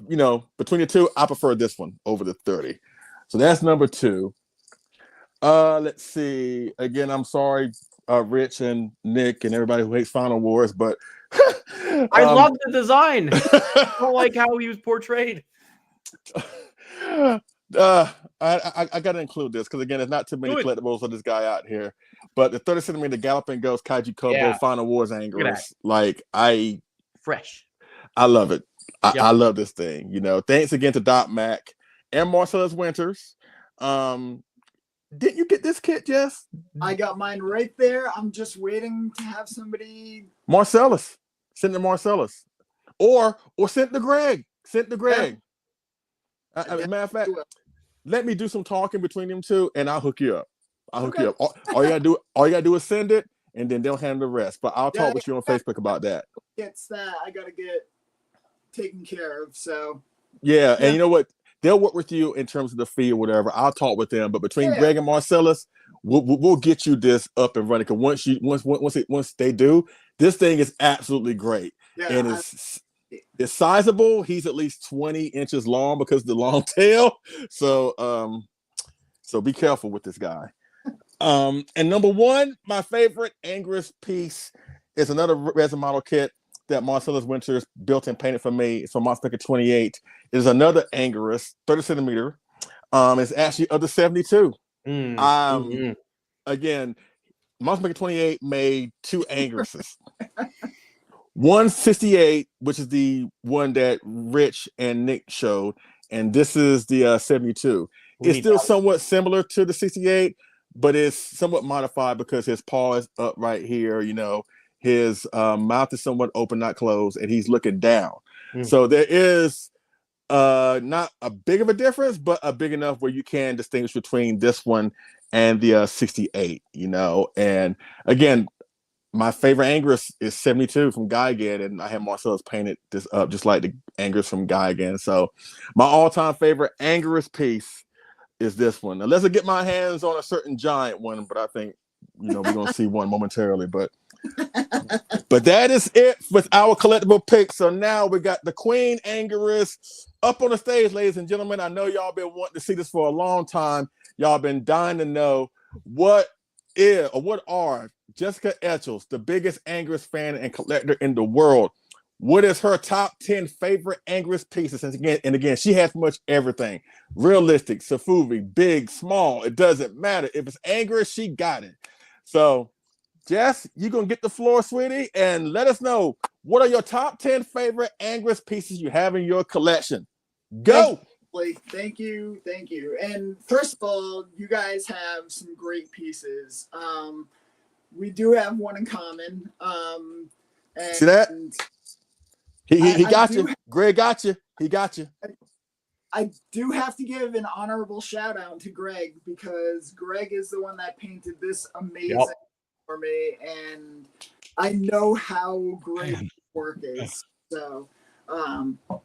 A: you know, between the two, I prefer this one over the 30. So that's number 2. Let's see. Again, I'm sorry, Rich and Nick and everybody who hates Final Wars, but
B: I love the design. I don't like how he was portrayed.
A: I got to include this because again, there's not too many
B: Good.
A: collectibles of this guy out here. But the 30 centimeter Galloping Ghost Kaiju Kobo
B: Yeah.
A: Final Wars
B: at that.
A: Anguirus, like I
B: Fresh.
A: love it.
B: Yep.
A: I love this thing. You know, thanks again to Doc Mac and Marcellus Winters. Didn't you get this kit, Jess?
C: I got mine right there. I'm just waiting to have somebody.
A: Marcellus. Send to Marcellus. Or send to Greg. Send to Greg. As a matter of fact, let me do some talking between them two, and I'll hook you up. I'll hook you up. All you gotta do is send it, and then they'll handle the rest. But I'll talk with you on Facebook about that.
C: It's that I gotta get taken care of. So
A: yeah, and you know what? They'll work with you in terms of the fee or whatever. I'll talk with them. But between Greg and Marcellus, we'll get you this up and running. Because once they do, this thing is absolutely great. Yeah, and it's sizable. He's at least 20 inches long because of the long tail. So be careful with this guy. And number 1, my favorite Anguirus piece is another resin model kit that Marcellus Winters built and painted for me. It's from Monster Maker 28. It is another Anguirus, 30 centimeter. It's actually of the 72. Again, Monster Maker 28 made 2 Anguiruses. 168, which is the one that Rich and Nick showed, and this is the 72. It's still somewhat similar to the 68, but it's somewhat modified because his paw is up right here, you know. His mouth is somewhat open, not closed, and he's looking down. So there is not a big of a difference, but a big enough where you can distinguish between this one and the 68, you know. And again, my favorite Anguirus is 72 from Gigan, and I had Marcellus painted this up just like the Anguirus from Gigan. So my all-time favorite Anguirus piece is this one. Unless I get my hands on a certain giant one, but I think, you know, we're going to see one momentarily. But that is it with our collectible picks. So now we got the Queen Anguirus up on the stage, ladies and gentlemen. I know y'all been wanting to see this for a long time. Y'all been dying to know what are Jessica Etchels, the biggest Anguirus fan and collector in the world. What is her top 10 favorite Anguirus pieces? And again, she has much everything. Realistic, Safuvi, big, small. It doesn't matter. If it's Anguirus, she got it. So, Jess, you're going to get the floor, sweetie, and let us know what are your top 10 favorite Anguirus pieces you have in your collection. Go!
C: Thank you. And first of all, you guys have some great pieces. We do have one in common. And
A: see that? He got you. Greg got you. He got you.
C: I do have to give an honorable shout out to Greg because Greg is the one that painted this amazing for me, and I know how great his work is. So, all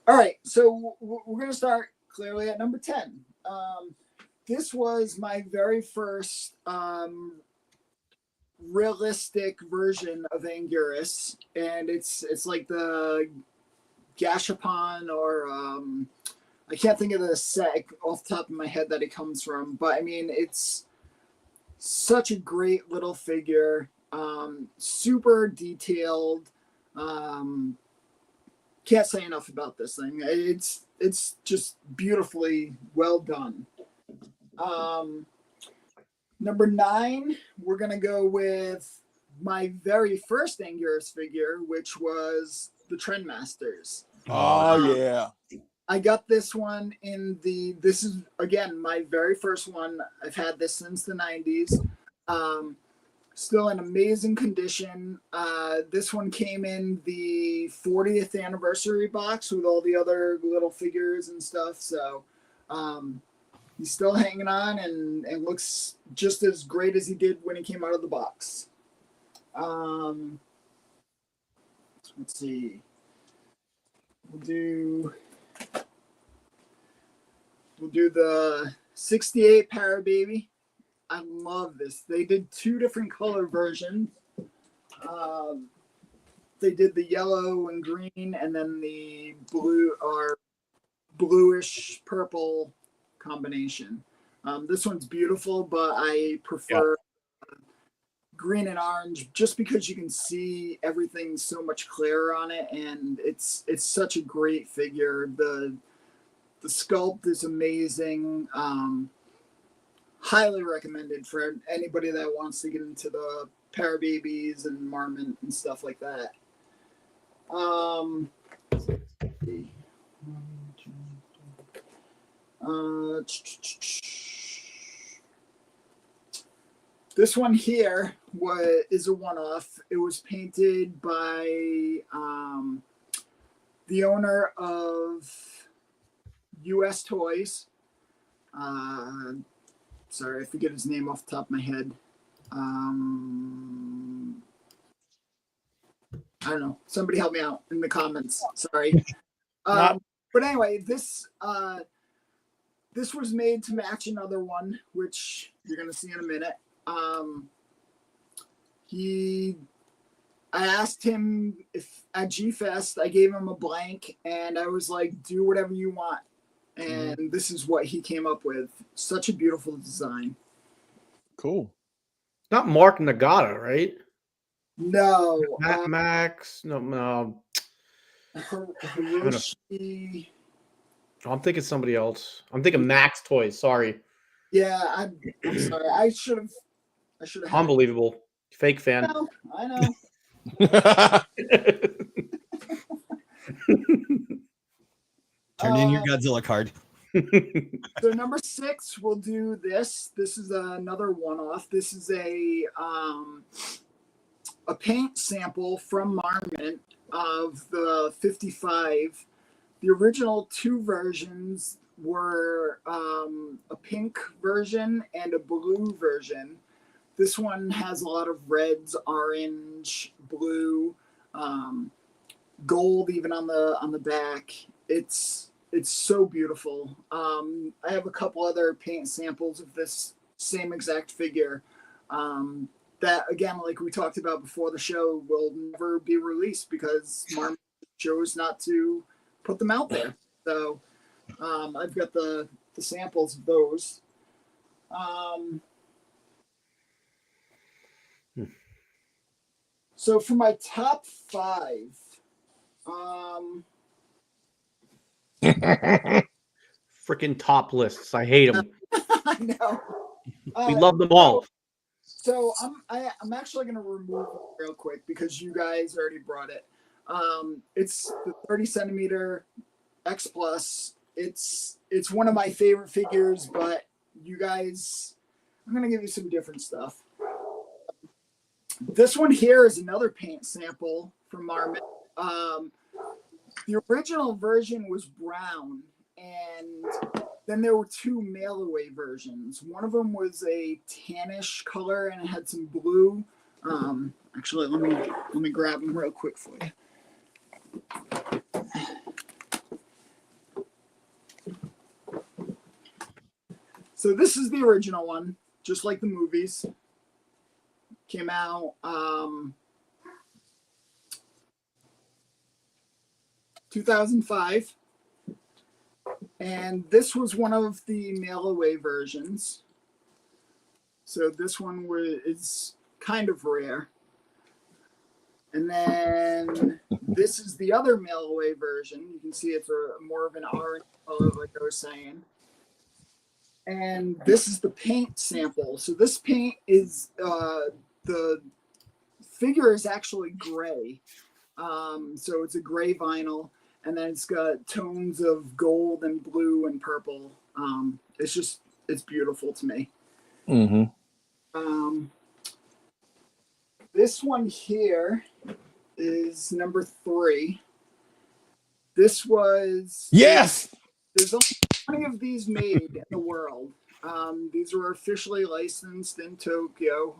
C: right. So we're gonna start clearly at number 10. This was my very first realistic version of Anguirus, and it's like the Gashapon, or I can't think of the set off the top of my head that it comes from, but I mean, it's such a great little figure, super detailed. Can't say enough about this thing. It's just beautifully well done. Number 9, we're going to go with my very first Anguirus figure, which was the Trendmasters.
A: Oh, yeah.
C: I got this one this is, again, my very first one. I've had this since the 90s. Still in amazing condition. This one came in the 40th anniversary box with all the other little figures and stuff. So, he's still hanging on and looks just as great as he did when he came out of the box. Let's see. We'll do We'll do the 68 Parababy. I love this. They did 2 different color versions. They did the yellow and green, and then the blue or bluish purple combination. This one's beautiful, but I prefer green and orange just because you can see everything so much clearer on it, and it's such a great figure. The sculpt is amazing. Highly recommended for anybody that wants to get into the Parababies and Marmot and stuff like that. This one here is a one-off. It was painted by the owner of US Toys. Sorry, I forget his name off the top of my head. I don't know. Somebody help me out in the comments. Sorry. But anyway, this was made to match another one, which you're gonna see in a minute. I asked him if at G-Fest, I gave him a blank, and I was like, "Do whatever you want." And this is what he came up with. Such a beautiful design.
A: Cool.
B: Not Mark Nagata, right?
C: No.
B: Max. No.
C: Hiroshi.
B: I'm thinking somebody else. I'm thinking Max Toys. Sorry.
C: Yeah, I'm sorry. I should have.
B: Unbelievable. Fake fan.
C: I know.
D: Turn in your Godzilla card.
C: So number 6, we'll do this. This is another one-off. This is a paint sample from Marmot of the 55. The original 2 versions were a pink version and a blue version. This one has a lot of reds, orange, blue, gold even on the back. It's so beautiful. I have a couple other paint samples of this same exact figure that, again, like we talked about before the show, will never be released because Marmot chose not to put them out there. So I've got the samples of those. So for my top 5,
B: Freaking top lists. I hate them.
C: I know.
B: We love them all.
C: So I'm actually going to remove it real quick because you guys already brought it. It's the 30 centimeter X Plus. It's one of my favorite figures, but you guys, I'm going to give you some different stuff. This one here is another paint sample from Marmot. The original version was brown, and then there were 2 mail-away versions. One of them was a tannish color, and it had some blue. Actually, let me grab them real quick for you. So this is the original one, just like the movies. Came out 2005. And this was one of the mail-away versions. So this one is kind of rare. And then this is the other mail-away version. You can see it's more of an orange color, like I was saying. And this is the paint sample. So this paint is, the figure is actually gray. So it's a gray vinyl. And then it's got tones of gold and blue and purple. It's beautiful to me.
A: Mm-hmm.
C: This one here is number 3. This was...
A: Yes!
C: There's only 20 of these made in the world. These were officially licensed in Tokyo.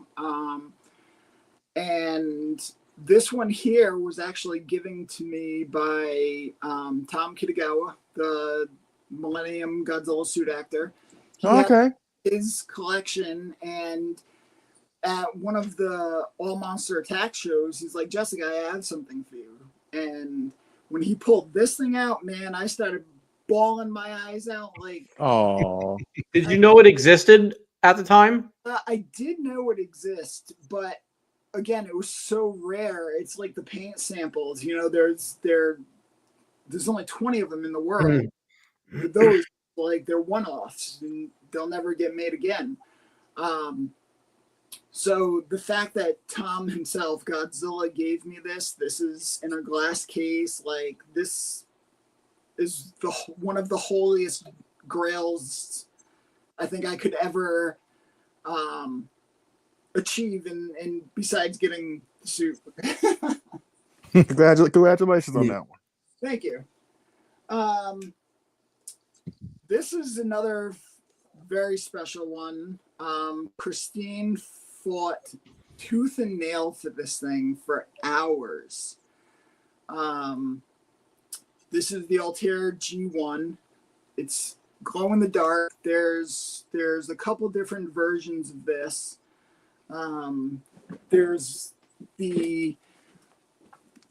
C: And this one here was actually given to me by Tom Kitagawa, the Millennium Godzilla suit actor. He had
A: Okay.
C: his collection, and at one of the All Monster Attack shows, he's like, Jessica, I have something for you. And when he pulled this thing out, man, I started bawling my eyes out. Like,
A: Oh.
B: Did you know it existed at the time?
C: I did know it exists, but again, it was so rare. It's like the paint samples. You know, there's only 20 of them in the world. But those, like, they're one-offs, and they'll never get made again. So the fact that Tom himself, Godzilla, gave me this is in a glass case. Like, this is one of the holiest grails I think I could ever achieve, and besides getting the suit.
A: Congratulations on that one.
C: Thank you. This is another very special one. Christine fought tooth and nail for this thing for hours. This is the Altair G1. It's glow in the dark. There's a couple different versions of this. There's the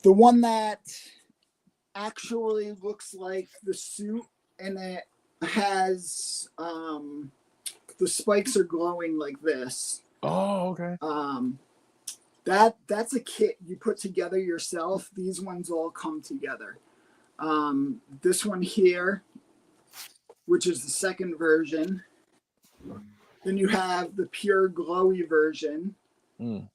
C: one that actually looks like the suit, and it has the spikes are glowing like this.
A: Oh, okay.
C: That's a kit you put together yourself. These ones all come together. This one here, which is the second version. Then you have the pure glowy version. And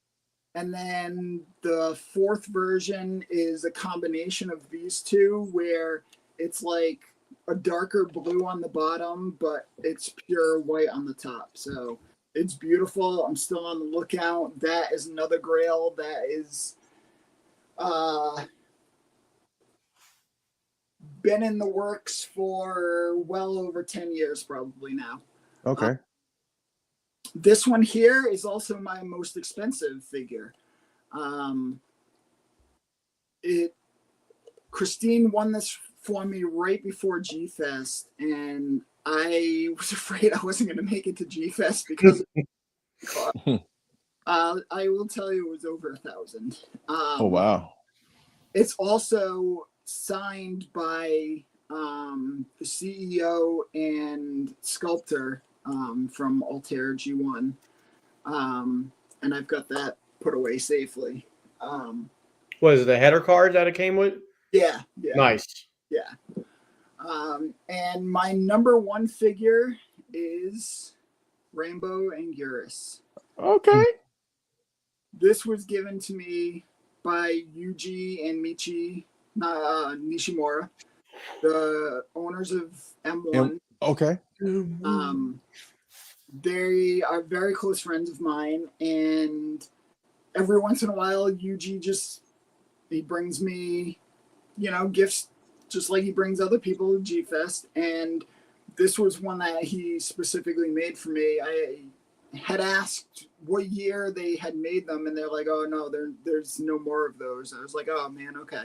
C: then the fourth version is a combination of these two, where it's like a darker blue on the bottom, but it's pure white on the top. So it's beautiful. I'm still on the lookout. That is another grail that is been in the works for well over 10 years probably now.
A: Okay.
C: This one here is also my most expensive figure. Christine won this for me right before G-Fest, and I was afraid I wasn't going to make it to G-Fest because I will tell you it was over $1,000.
A: Oh, wow.
C: It's also signed by the CEO and sculptor from Altair G1, and I've got that put away safely.
B: Was it the header card that it came with?
C: Yeah.
B: Nice.
C: Yeah. And my number one figure is Rainbow Anguirus.
A: Okay.
C: This was given to me by Yuji and Michi Nishimura, the owners of M1.
A: Okay.
C: They are very close friends of mine, and every once in a while, Yuji he brings me, gifts just like he brings other people to G-Fest, and this was one that he specifically made for me. I had asked what year they had made them, and they're like, oh, no, there's no more of those. I was like, oh, man, okay.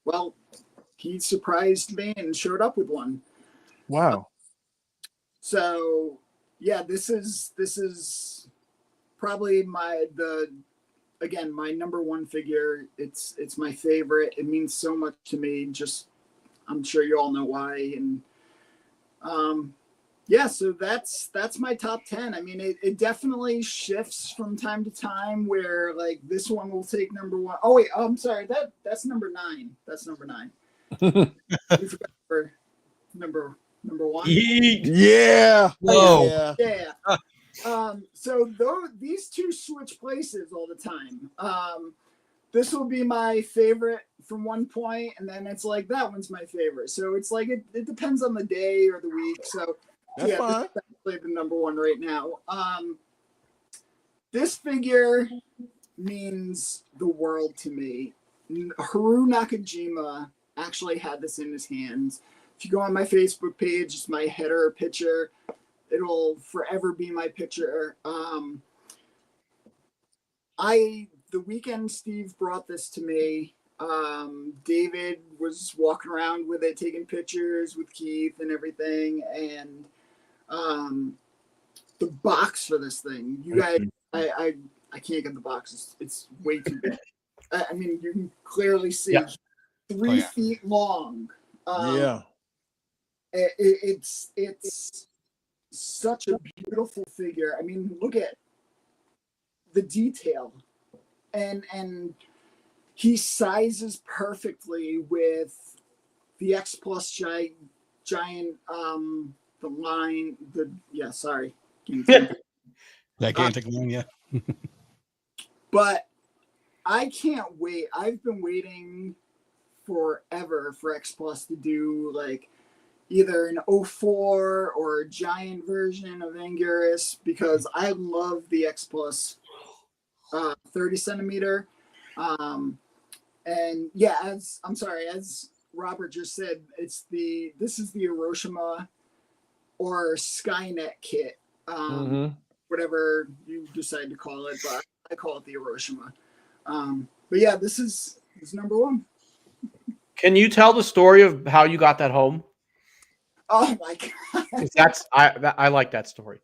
C: Well, he surprised me and showed up with one.
A: Wow.
C: So, yeah, this is probably my number one figure. It's my favorite. It means so much to me. Just, I'm sure you all know why. And so that's my top 10. I mean, it definitely shifts from time to time, where like this one will take number one. Oh wait, I'm sorry. That's number 9. That's number 9. We forgot for number one.
A: Yeah.
D: Whoa.
C: Yeah. So these two switch places all the time. This will be my favorite from one point, and then it's like that one's my favorite. So it's like it depends on the day or the week. So
A: That's fine.
C: this is definitely the number one right now. This figure means the world to me. Haru Nakajima actually had this in his hands. If you go on my Facebook page, it's my header picture. It'll forever be my picture. The weekend Steve brought this to me, David was walking around with it, taking pictures with Keith and everything. And the box for this thing, you guys, I can't get the box. It's way too big. I mean, you can clearly see 3 feet long.
A: Yeah.
C: It's such a beautiful figure. I mean, look at the detail, and he sizes perfectly with the X Plus giant the line.
D: Gigantic line, yeah.
C: But I can't wait. I've been waiting forever for X Plus to do like either an 04 or a giant version of Anguirus, because I love the X Plus 30 centimeter. And yeah, as Robert just said, this is the Hiroshima or Skynet kit, whatever you decide to call it, but I call it the Hiroshima. But yeah, this is number one.
B: Can you tell the story of how you got that home?
C: Oh my god!
B: I like that story.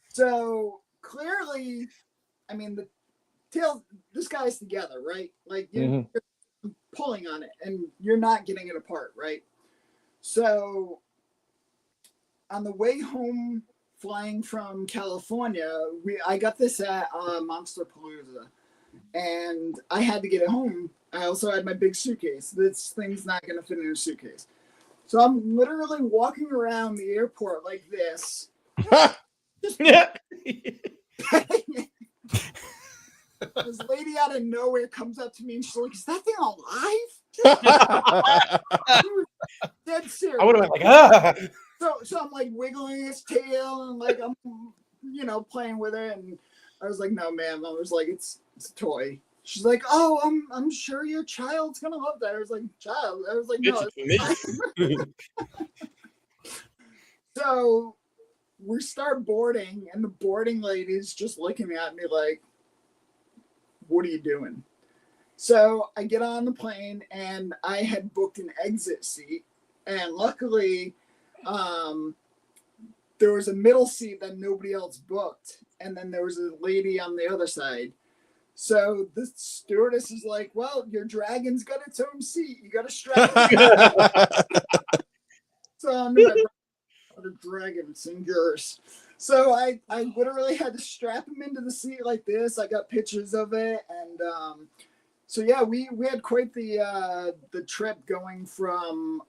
C: So clearly, I mean, this guy's together, right? Like you're pulling on it, and you're not getting it apart, right? So on the way home, flying from California, I got this at Monster Palooza, and I had to get it home. I also had my big suitcase. This thing's not going to fit in a suitcase. So I'm literally walking around the airport like this. This lady out of nowhere comes up to me and she's like, "Is that thing alive?" Dead serious.
B: I would have been like,
C: So I'm like wiggling his tail and like I'm, playing with it, and I was like, "No, ma'am." I was like, "It's a toy." She's like, "Oh, I'm sure your child's gonna love that." I was like, "Child?" I was like, "No." So we start boarding, and the boarding lady's just looking at me like, "What are you doing?" So I get on the plane, and I had booked an exit seat, and luckily, there was a middle seat that nobody else booked, and then there was a lady on the other side. So the stewardess is like, "Well, your dragon's got its own seat. You got to strap it." So I'm the dragon, it's Anguirus. So I literally had to strap him into the seat like this. I got pictures of it, and so yeah, we had quite the trip going from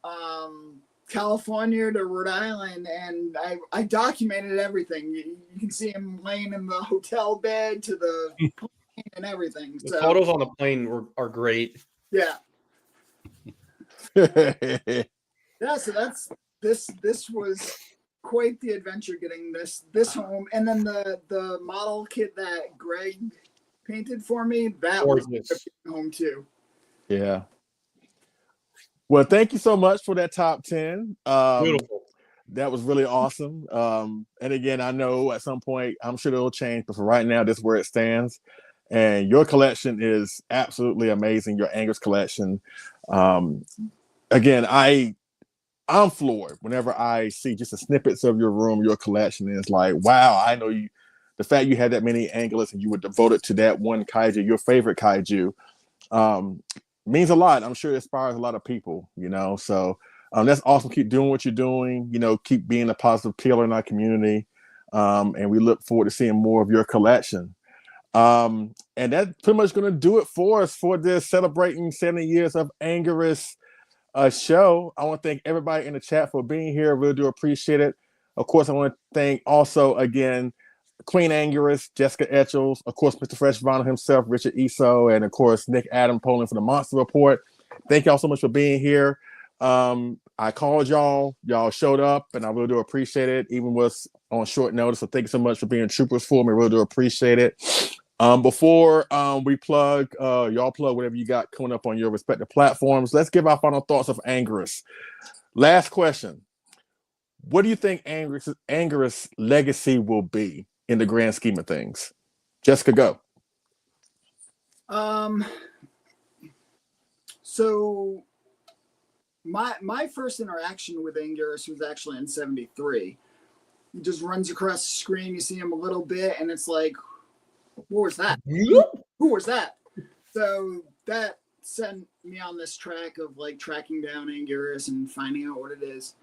C: California to Rhode Island, and I documented everything. You can see him laying in the hotel bed to the plane and everything.
B: the photos on the plane are great.
C: Yeah. Yeah, so this was quite the adventure getting this home, and then the model kit that Greg painted for me, that was home too.
A: Yeah. Well, thank you so much for that top 10.
B: Beautiful.
A: That was really awesome. And again, I know at some point I'm sure it'll change, but for right now, this is where it stands. And your collection is absolutely amazing. Your Anguirus collection. Again, I'm floored whenever I see just the snippets of your room, your collection is like, wow, I know you. The fact you had that many Anguirus and you were devoted to that one kaiju, your favorite kaiju, means a lot. I'm sure it inspires a lot of people, So that's awesome. Keep doing what you're doing. Keep being a positive pillar in our community. And we look forward to seeing more of your collection. And that's pretty much going to do it for us for this celebrating 70 years of Anguirus show. I want to thank everybody in the chat for being here. I really do appreciate it. Of course, I want to thank also again Queen Anguirus, Jessica Etchels, of course, Mr. Fresh Vinyl himself, Richard Eso, and of course Nick Adam Poland for the Monster Report. Thank y'all so much for being here. I called y'all showed up, and I really do appreciate it, even with on short notice. So thank you so much for being troopers for me. I really do appreciate it. Before we plug, y'all plug whatever you got coming up on your respective platforms. Let's give our final thoughts of Anguirus. Last question. What do you think Anguirus legacy will be in the grand scheme of things? Jessica, go.
C: So my first interaction with Anguirus was actually in '73. He just runs across the screen. You see him a little bit, and it's like, what was that? Who was that? So that sent me on this track of like tracking down Anguirus and finding out what it is.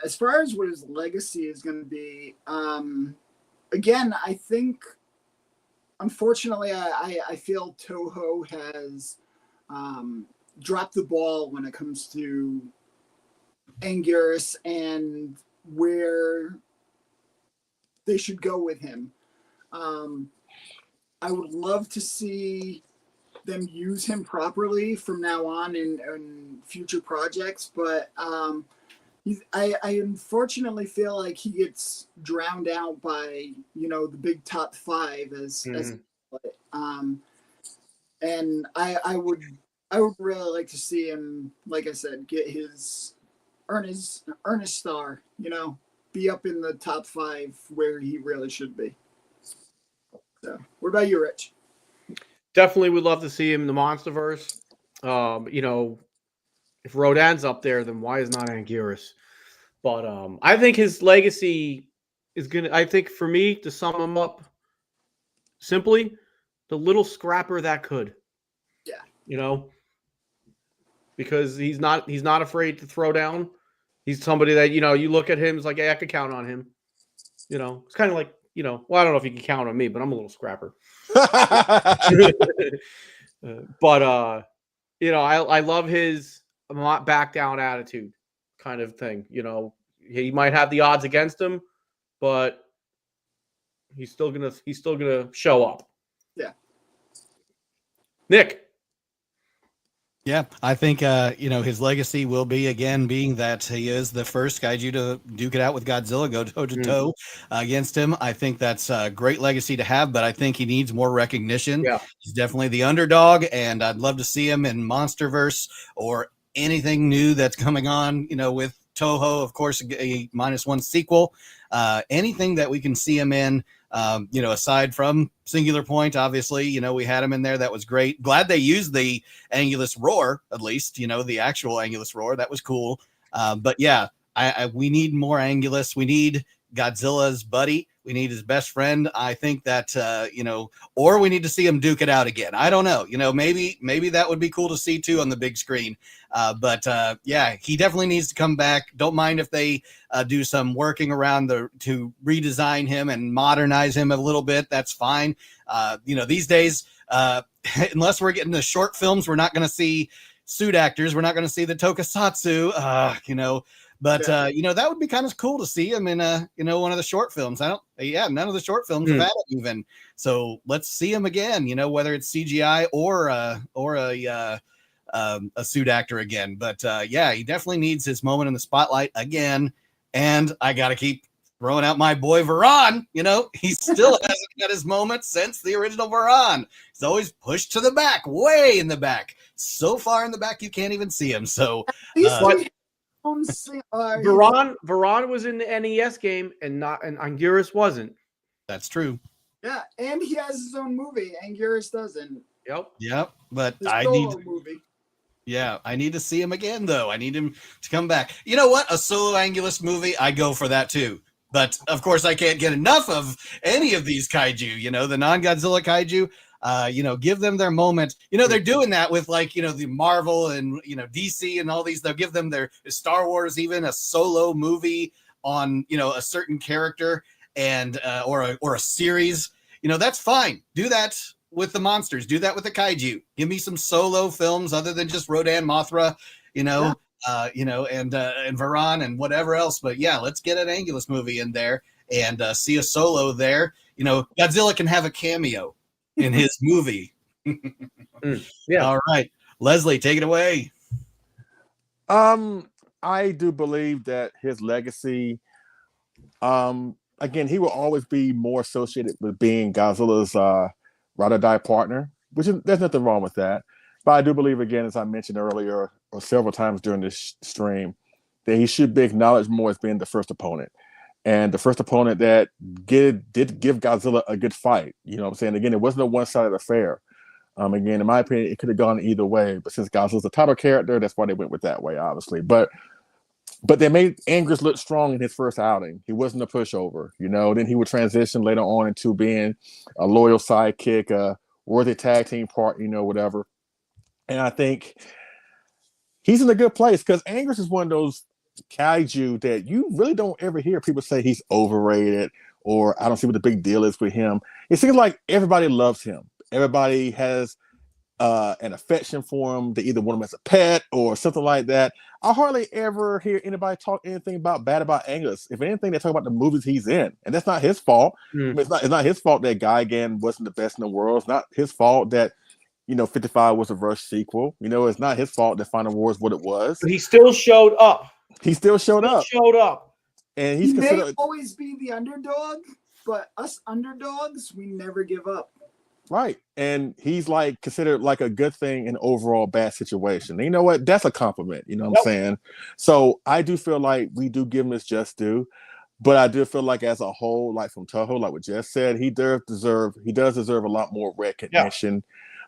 C: As far as what his legacy is going to be, again, I think, unfortunately, I feel Toho has dropped the ball when it comes to Anguirus and where they should go with him. I would love to see them use him properly from now on in future projects, but I unfortunately feel like he gets drowned out by the big top five as and I would really like to see him, like I said, get earn his star, be up in the top five where he really should be. So, what about you, Rich?
B: Definitely would love to see him in the Monsterverse. If Rodan's up there, then why is not Anguirus? But I think his legacy is I think for me, to sum him up simply, the little scrapper that could. Yeah. Because he's not afraid to throw down. He's somebody that, you look at him, it's like, hey, I could count on him. It's kind of like, well, I don't know if you can count on me, but I'm a little scrapper. But I love his not back down attitude kind of thing. He might have the odds against him, but he's still gonna show up.
C: Yeah.
B: Nick.
D: Yeah, I think his legacy will be, again, being that he is the first kaiju to duke it out with Godzilla, go toe to toe against him. I think that's a great legacy to have, but I think he needs more recognition.
B: Yeah.
D: He's definitely the underdog, and I'd love to see him in Monsterverse or anything new that's coming on, with Toho, of course, a -1 sequel. Anything that we can see him in. Aside from Singular Point, obviously, we had him in there. That was great. Glad they used the Anguirus roar, at least, the actual Anguirus roar. That was cool. But yeah, we need more Anguirus. We need Godzilla's buddy. We need his best friend. I think that, or we need to see him duke it out again. I don't know. Maybe that would be cool to see too on the big screen. But yeah, he definitely needs to come back. Don't mind if they do some working around to redesign him and modernize him a little bit. That's fine. These days, unless we're getting the short films, we're not going to see suit actors. We're not going to see the tokusatsu, But that would be kind of cool to see him in one of the short films. None of the short films have had it even. So let's see him again. Whether it's CGI or a suit actor again. But he definitely needs his moment in the spotlight again. And I got to keep throwing out my boy Varan. He still hasn't got his moment since the original Varan. He's always pushed to the back, way in the back, so far in the back you can't even see him. So.
B: Varan was in the NES game and Anguirus wasn't.
D: That's true.
C: Yeah, and he has his own movie. Anguirus doesn't.
B: Yep.
D: But
C: I
D: need to see him again, though. I need him to come back. You know what? A solo Anguirus movie, I go for that too. But of course, I can't get enough of any of these kaiju. The non-Godzilla kaiju. Give them their moment. They're doing that with the Marvel and DC and all these. They'll give them their Star Wars, even a solo movie on a certain character and or a series. That's fine. Do that with the monsters. Do that with the kaiju. Give me some solo films other than just Rodan, Mothra, and Varan and whatever else. But yeah, let's get an Anguirus movie in there and see a solo there. Godzilla can have a cameo in his movie.
B: Yeah.
D: All right. Leslie, take it away.
A: I do believe that his legacy, again, he will always be more associated with being Godzilla's ride or die partner, there's nothing wrong with that. But I do believe, again, as I mentioned earlier or several times during this stream, that he should be acknowledged more as being the first opponent. And the first opponent that did give Godzilla a good fight. You know what I'm saying? Again, it wasn't a one-sided affair. Again, in my opinion, it could have gone either way, but since Godzilla's a title character, that's why they went with that way, obviously. But they made Anguirus look strong in his first outing. He wasn't a pushover, you know. Then he would transition later on into being a loyal sidekick, a worthy tag team partner, you know, whatever. And I think he's in a good place because Anguirus is one of those kaiju that you really don't ever hear people say he's overrated or I don't see what the big deal is with him. It seems like everybody loves him. Everybody has an affection for him. They either want him as a pet or something like that. I hardly ever hear anybody talk anything bad about Anguirus. If anything, they talk about the movies he's in, and that's not his fault. I mean, it's not his fault that Gigan wasn't the best in the world. It's not his fault that 55 was a rush sequel. You know, it's not his fault that Final War is what it was.
B: But he still showed up.
A: He still showed up. And he's
C: considered. May always be the underdog, but us underdogs, we never give up.
A: Right. And he's like considered like a good thing in overall bad situation. And you know what? That's a compliment. You know what I'm saying? So I do feel like we do give him his just due. But I do feel like as a whole, like from Toho, like what Jess said, he does deserve a lot more recognition. Yeah.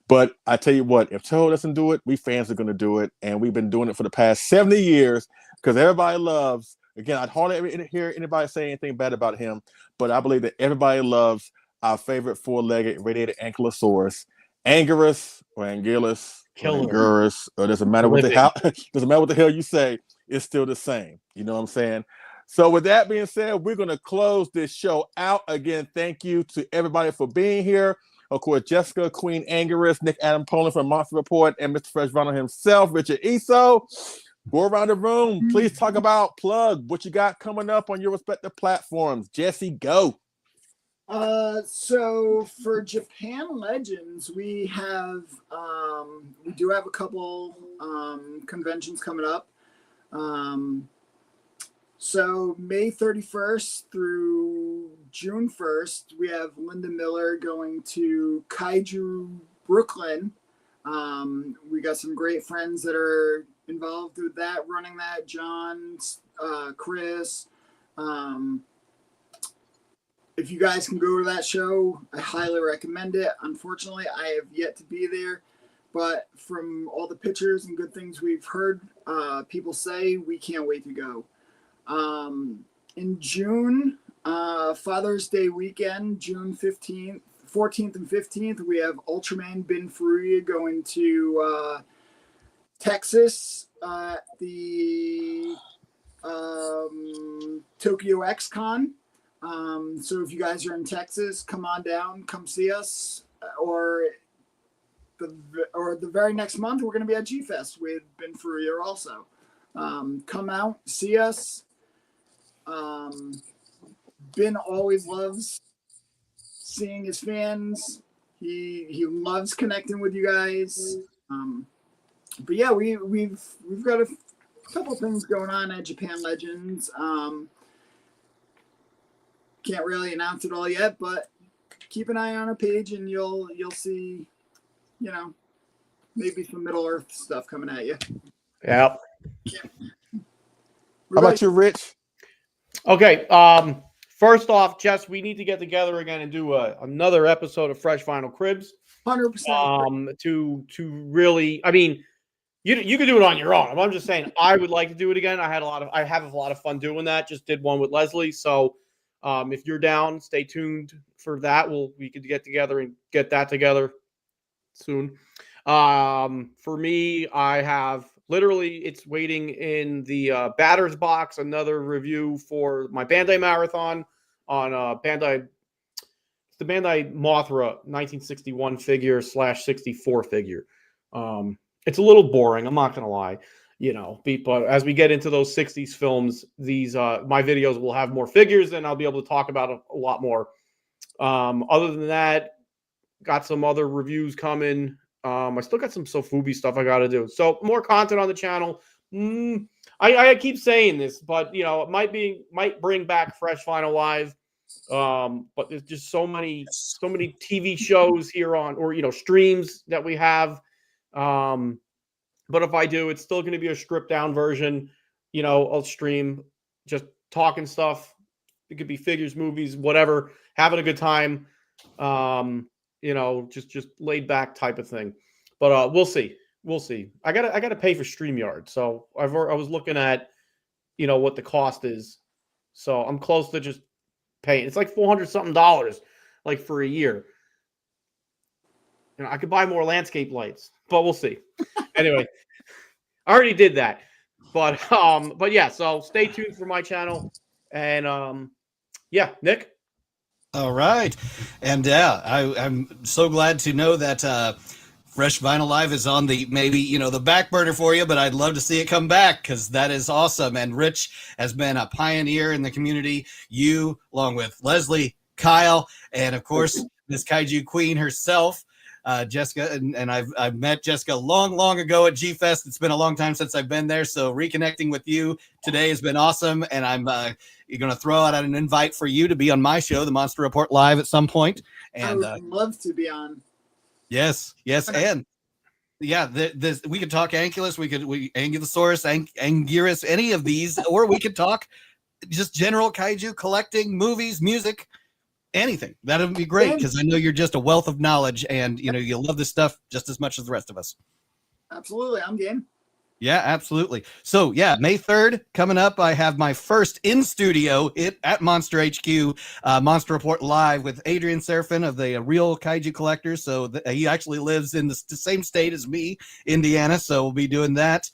A: But I tell you what, if Toho doesn't do it, we fans are going to do it. And we've been doing it for the past 70 years because everybody loves, again, I'd hardly ever hear anybody say anything bad about him, but I believe that everybody loves our favorite four-legged radiated ankylosaurus, Anguirus or Anguirus or Anguirus, or doesn't matter what the hell you say, it's still the same. You know what I'm saying? So with that being said, we're going to close this show out. Again, thank you to everybody for being here. Of course, Jessica, Queen Anguirus, Nick Adam Poland from Monster Report, and Mr. Fresh Vinyl himself, Richard Eso. Go around the room. Please talk about, plug what you got coming up on your respective platforms. Jesse, go.
C: So for Japan Legends, we do have a couple conventions coming up. So May 31st through June 1st, we have Linda Miller going to Kaiju Brooklyn. We got some great friends that are involved with that, running that. John, Chris. If you guys can go to that show, I highly recommend it. Unfortunately, I have yet to be there, but from all the pictures and good things we've heard people say, we can't wait to go. In June, Father's Day weekend, June 14th and 15th, we have Ultraman Bin Furuya going to Texas at the Tokyo X-Con. So if you guys are in Texas, come on down, come see us. Or the very next month, we're going to be at G-Fest with Bin Furuya also. Come out, see us. Ben always loves seeing his fans. He loves connecting with you guys. But yeah, we've got a couple things going on at Japan Legends. Can't really announce it all yet, but keep an eye on our page and you'll see, maybe some Middle Earth stuff coming at you.
B: Yeah.
A: How about you, Rich?
B: Okay. First off, Jess, we need to get together again and do another episode of Fresh Vinyl Cribs.
C: 100%.
B: To really, I mean, you could do it on your own. I'm just saying, I would like to do it again. I have a lot of fun doing that. Just did one with Leslie. So, if you're down, stay tuned for that. We could get together and get that together soon. For me, I have literally, it's waiting in the batter's box, another review for my Bandai Marathon on Bandai. It's the Bandai Mothra 1961 figure / 64 figure. It's a little boring, I'm not going to lie, but as we get into those 60s films, these my videos will have more figures and I'll be able to talk about it a lot more. Other than that, got some other reviews coming. I still got some Sofubi stuff I got to do. So more content on the channel. I keep saying this, but it might bring back Fresh Vinyl Live. But there's just so many TV shows here on, or streams that we have. But if I do, it's still going to be a stripped down version. I'll stream just talking stuff. It could be figures, movies, whatever, having a good time. you know, just laid back type of thing. But we'll see. We'll see. I gotta pay for StreamYard, so I was looking at, you know, what the cost is. So I'm close to just paying. It's like $400 something, like for a year. You know, I could buy more landscape lights, but we'll see. Anyway, I already did that. But yeah, so stay tuned for my channel. And yeah, Nick.
D: All right. And yeah, I'm so glad to know that Fresh Vinyl Live is on the, maybe, you know, the back burner for you, but I'd love to see it come back because that is awesome. And Rich has been a pioneer in the community. You, along with Leslie, Kyle, and of course, Miss Kaiju Queen herself, Jessica. And I've met Jessica long ago at G-Fest. It's been a long time since I've been there. So reconnecting with you today has been awesome. And I'm going to throw out an invite for you to be on my show, the Monster Report Live, at some point. And
C: I would love to be on.
D: Yes, and yeah, we could talk Anguirus, Anguillosaurus, Anguirus, any of these, or we could talk just general kaiju, collecting, movies, music, anything. That would be great because I know you're just a wealth of knowledge, and you know you love this stuff just as much as the rest of us.
C: Absolutely, I'm game.
D: Yeah, absolutely. So yeah, May 3rd coming up. I have my first in studio at Monster HQ, Monster Report Live with Adrian Serafin of the Real Kaiju Collectors. So he actually lives in the same state as me, Indiana. So we'll be doing that.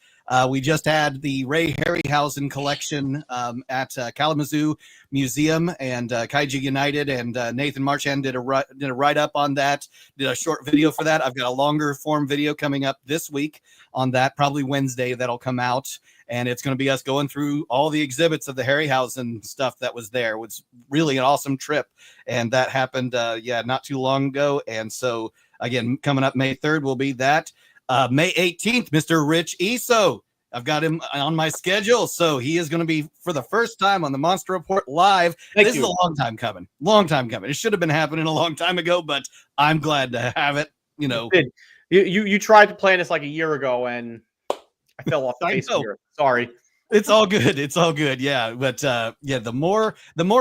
D: We just had the Ray Harryhausen collection at Kalamazoo Museum, and Kaiju United and Nathan Marchand did a write-up on that, did a short video for that. I've got a longer form video coming up this week on that, probably Wednesday, that'll come out, and it's going to be us going through all the exhibits of the Harryhausen stuff that was there. It was really an awesome trip, and that happened, not too long ago. And so, again, coming up May 3rd will be that. May 18th, Mr. Rich Iso. I've got him on my schedule, so he is going to be for the first time on the Monster Report Live. This is a long time coming. It should have been happening a long time ago, but I'm glad to have it. You know,
B: you tried to plan this like a year ago, and I fell off the face here. Sorry.
D: It's all good. It's all good. Yeah. But the more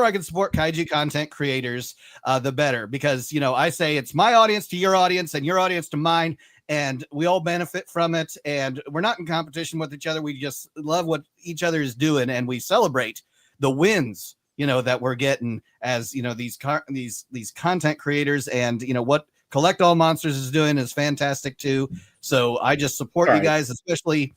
D: I can support kaiju content creators, the better, because, you know, I say it's my audience to your audience and your audience to mine, and we all benefit from it. And we're not in competition with each other. We just love what each other is doing, and we celebrate the wins, you know, that we're getting as, you know, these content creators. And, you know, what Collect All Monsters is doing is fantastic too. So I just support you guys, especially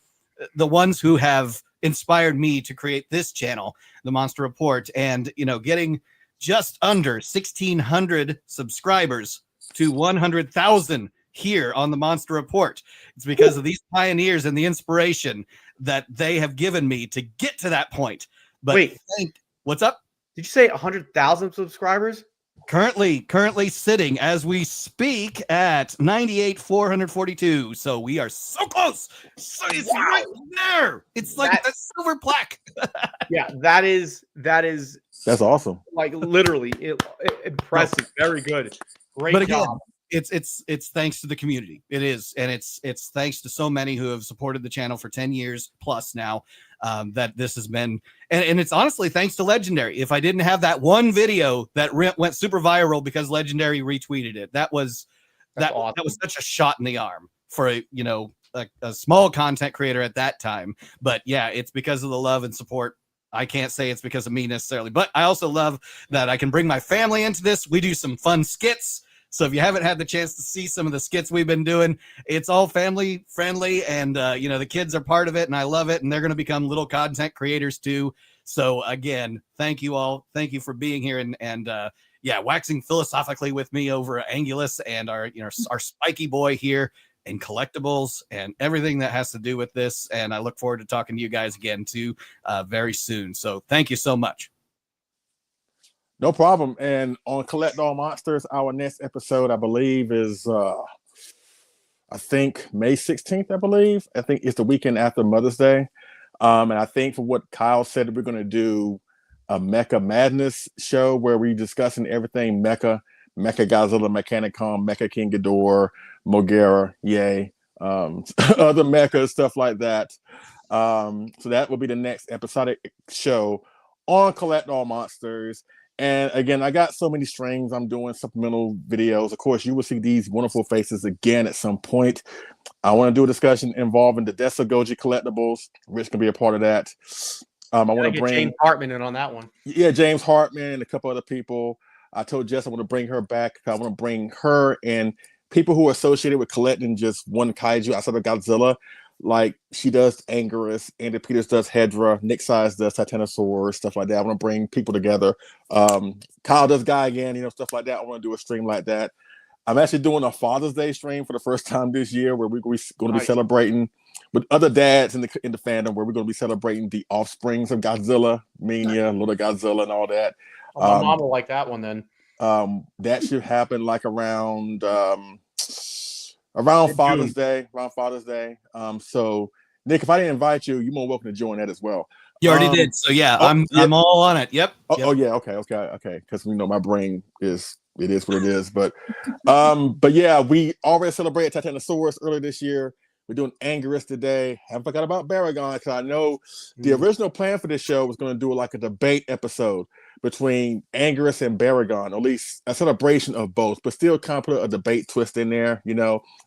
D: the ones who have inspired me to create this channel, the Monster Report, and, you know, getting just under 1,600 subscribers to 100,000 here on the Monster Report. It's because of these pioneers and the inspiration that they have given me to get to that point. But
B: wait,
D: what's up?
B: Did you say 100,000 subscribers?
D: Currently sitting as we speak at 98,442. So we are so close. So it's right there. It's like a silver plaque.
B: Yeah, that's
A: awesome.
B: Like literally impressive. Very good. Great
D: but again,
B: job.
D: It's thanks to the community. It is, and it's thanks to so many who have supported the channel for 10 years plus now, that this has been, and it's honestly thanks to Legendary. If I didn't have that one video that went super viral because Legendary retweeted it, that was awesome. That was such a shot in the arm for a small content creator at that time. But yeah, it's because of the love and support. I can't say it's because of me necessarily, but I also love that I can bring my family into this. We do some fun skits. So if you haven't had the chance to see some of the skits we've been doing, it's all family friendly, and you know, the kids are part of it, and I love it, and they're going to become little content creators too. So again, thank you all. Thank you for being here and waxing philosophically with me over Anguirus and our spiky boy here and collectibles and everything that has to do with this. And I look forward to talking to you guys again too very soon. So thank you so much.
A: No problem. And on Collect All Monsters, our next episode, I believe, is I think May 16th, I believe. I think it's the weekend after Mother's Day. And I think from what Kyle said, we're going to do a Mecha Madness show where we're discussing everything Mecha Godzilla, Mechanicon, Mecha King Ghidorah, Mogera, yay, other Mecha, stuff like that. So that will be the next episodic show on Collect All Monsters. And again, I got so many strings. I'm doing supplemental videos. Of course, you will see these wonderful faces again at some point. I want to do a discussion involving the Death of Goji collectibles. Rich can be a part of that. I want to bring
B: James Hartman in on that one.
A: Yeah, James Hartman and a couple other people. I told Jess I want to bring her back. I want to bring her and people who are associated with collecting just one kaiju outside of Godzilla. Like she does Anguirus, Andy Peters does Hedra, Nick Size does Titanosaurus, stuff like that. I want to bring people together. Kyle does Guy again, stuff like that. I want to do a stream like that. I'm actually doing a Father's Day stream for the first time this year, where we're going to be celebrating with other dads in the fandom, where we're going to be celebrating the offsprings of Godzilla, Mania, Little Godzilla, and all that.
B: Oh, my mom will like that one then.
A: That should happen like around Father's Day. So Nick, if I didn't invite you, you're more welcome to join that as well.
D: You already did. So yeah, I'm all on it. Yep.
A: Oh yeah. Okay. Because my brain is what it is. But yeah, we already celebrated Titanosaurus earlier this year. We're doing Anguirus today. Haven't forgot about Baragon, because I know the original plan for this show was going to do like a debate episode between Anguirus and Baragon, or at least a celebration of both, but still kind of put a debate twist in there.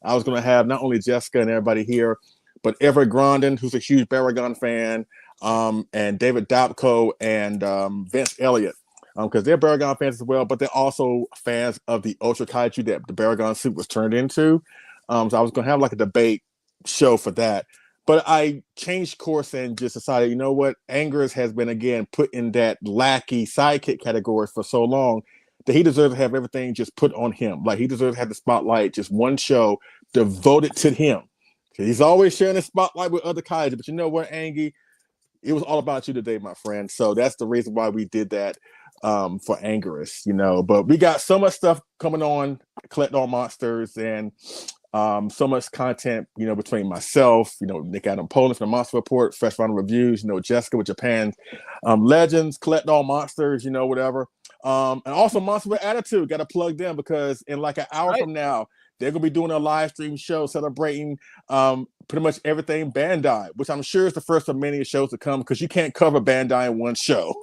A: I was going to have not only Jessica and everybody here, but Everett Grondin, who's a huge Baragon fan, and David Dobko and Vince Elliott, because they're Baragon fans as well, but they're also fans of the Ultra Kaiju that the Baragon suit was turned into. So I was going to have like a debate show for that. But I changed course and just decided, you know what? Anguirus has been, again, put in that lackey sidekick category for so long that he deserves to have everything just put on him. Like, he deserves to have the spotlight, just one show devoted to him. He's always sharing the spotlight with other kaiju. But you know what, Angie? It was all about you today, my friend. So that's the reason why we did that for Anguirus, But we got so much stuff coming on, Collect All Monsters, and so much content, between myself, Nick Adam Poland from the Monster Report, Fresh Final Reviews, Jessica with Japan Legends, Collect All Monsters, whatever. And also Monster with Attitude, got to plug them, because in like an hour from now, they're going to be doing a live stream show celebrating pretty much everything Bandai, which I'm sure is the first of many shows to come, because you can't cover Bandai in one show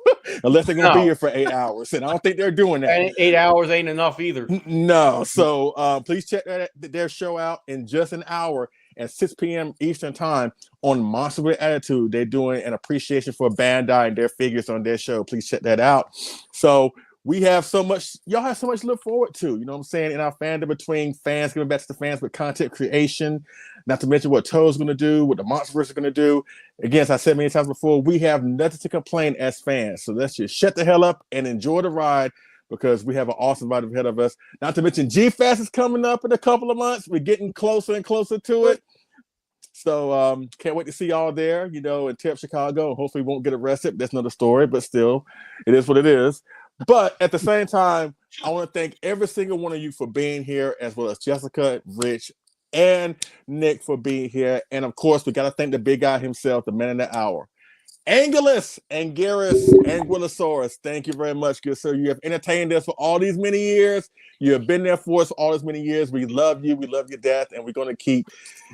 A: unless they're going to be here for 8 hours. And I don't think they're doing that.
B: And 8 hours ain't enough either.
A: No. So please check their show out in just an hour at 6 p.m. Eastern time on Monster with Attitude. They're doing an appreciation for Bandai and their figures on their show. Please check that out. So we have so much, y'all have so much to look forward to, in our fandom, between fans, giving back to the fans with content creation, not to mention what Toad's going to do, what the Monsterverse are going to do. Again, as I said many times before, we have nothing to complain as fans. So let's just shut the hell up and enjoy the ride, because we have an awesome ride ahead of us. Not to mention G-Fest is coming up in a couple of months. We're getting closer and closer to it. So can't wait to see y'all there, in Tip, Chicago. Hopefully we won't get arrested. That's another story, but still, it is what it is. But at the same time, I want to thank every single one of you for being here, as well as Jessica, Rich, and Nick for being here. And of course, we got to thank the big guy himself, the man in the hour, Anguirus, Anguillosaurus. Thank you very much, good sir. You have entertained us for all these many years. You have been there for us for all these many years. We love you. We love your death. And we're going to keep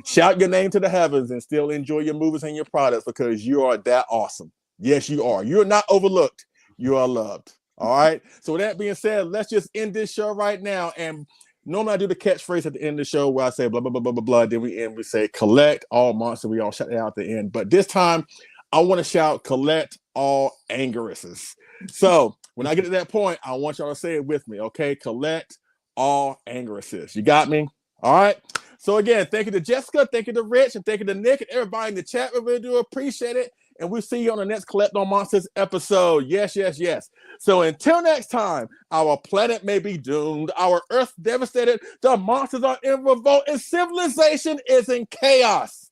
A: shout your name to the heavens and still enjoy your movies and your products, because you are that awesome. Yes, you are. You're not overlooked. You are loved. All right. So with that being said, let's just end this show right now. And normally I do the catchphrase at the end of the show where I say blah, blah, blah, blah, blah, blah. Then we end, we say collect all monsters. We all shout it out at the end. But this time I want to shout collect all Anguiruses. So when I get to that point, I want y'all to say it with me. Okay. Collect all Anguiruses. You got me? All right. So again, thank you to Jessica. Thank you to Rich. And thank you to Nick and everybody in the chat. We really do appreciate it. And we'll see you on the next Collect All Monsters episode. Yes, yes, yes. So until next time, our planet may be doomed, our Earth devastated, the monsters are in revolt, and civilization is in chaos.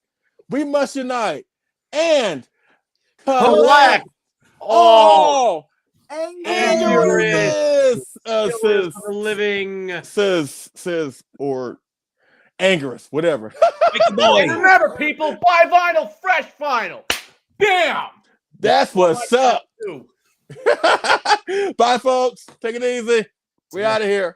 A: We must unite and collect all Anguiruses.
B: Living.
A: Says, or Anguirus, whatever.
B: And remember, people, buy vinyl, fresh vinyl. Bam!
A: That's what's up. Bye, folks. Take it easy. We out of here.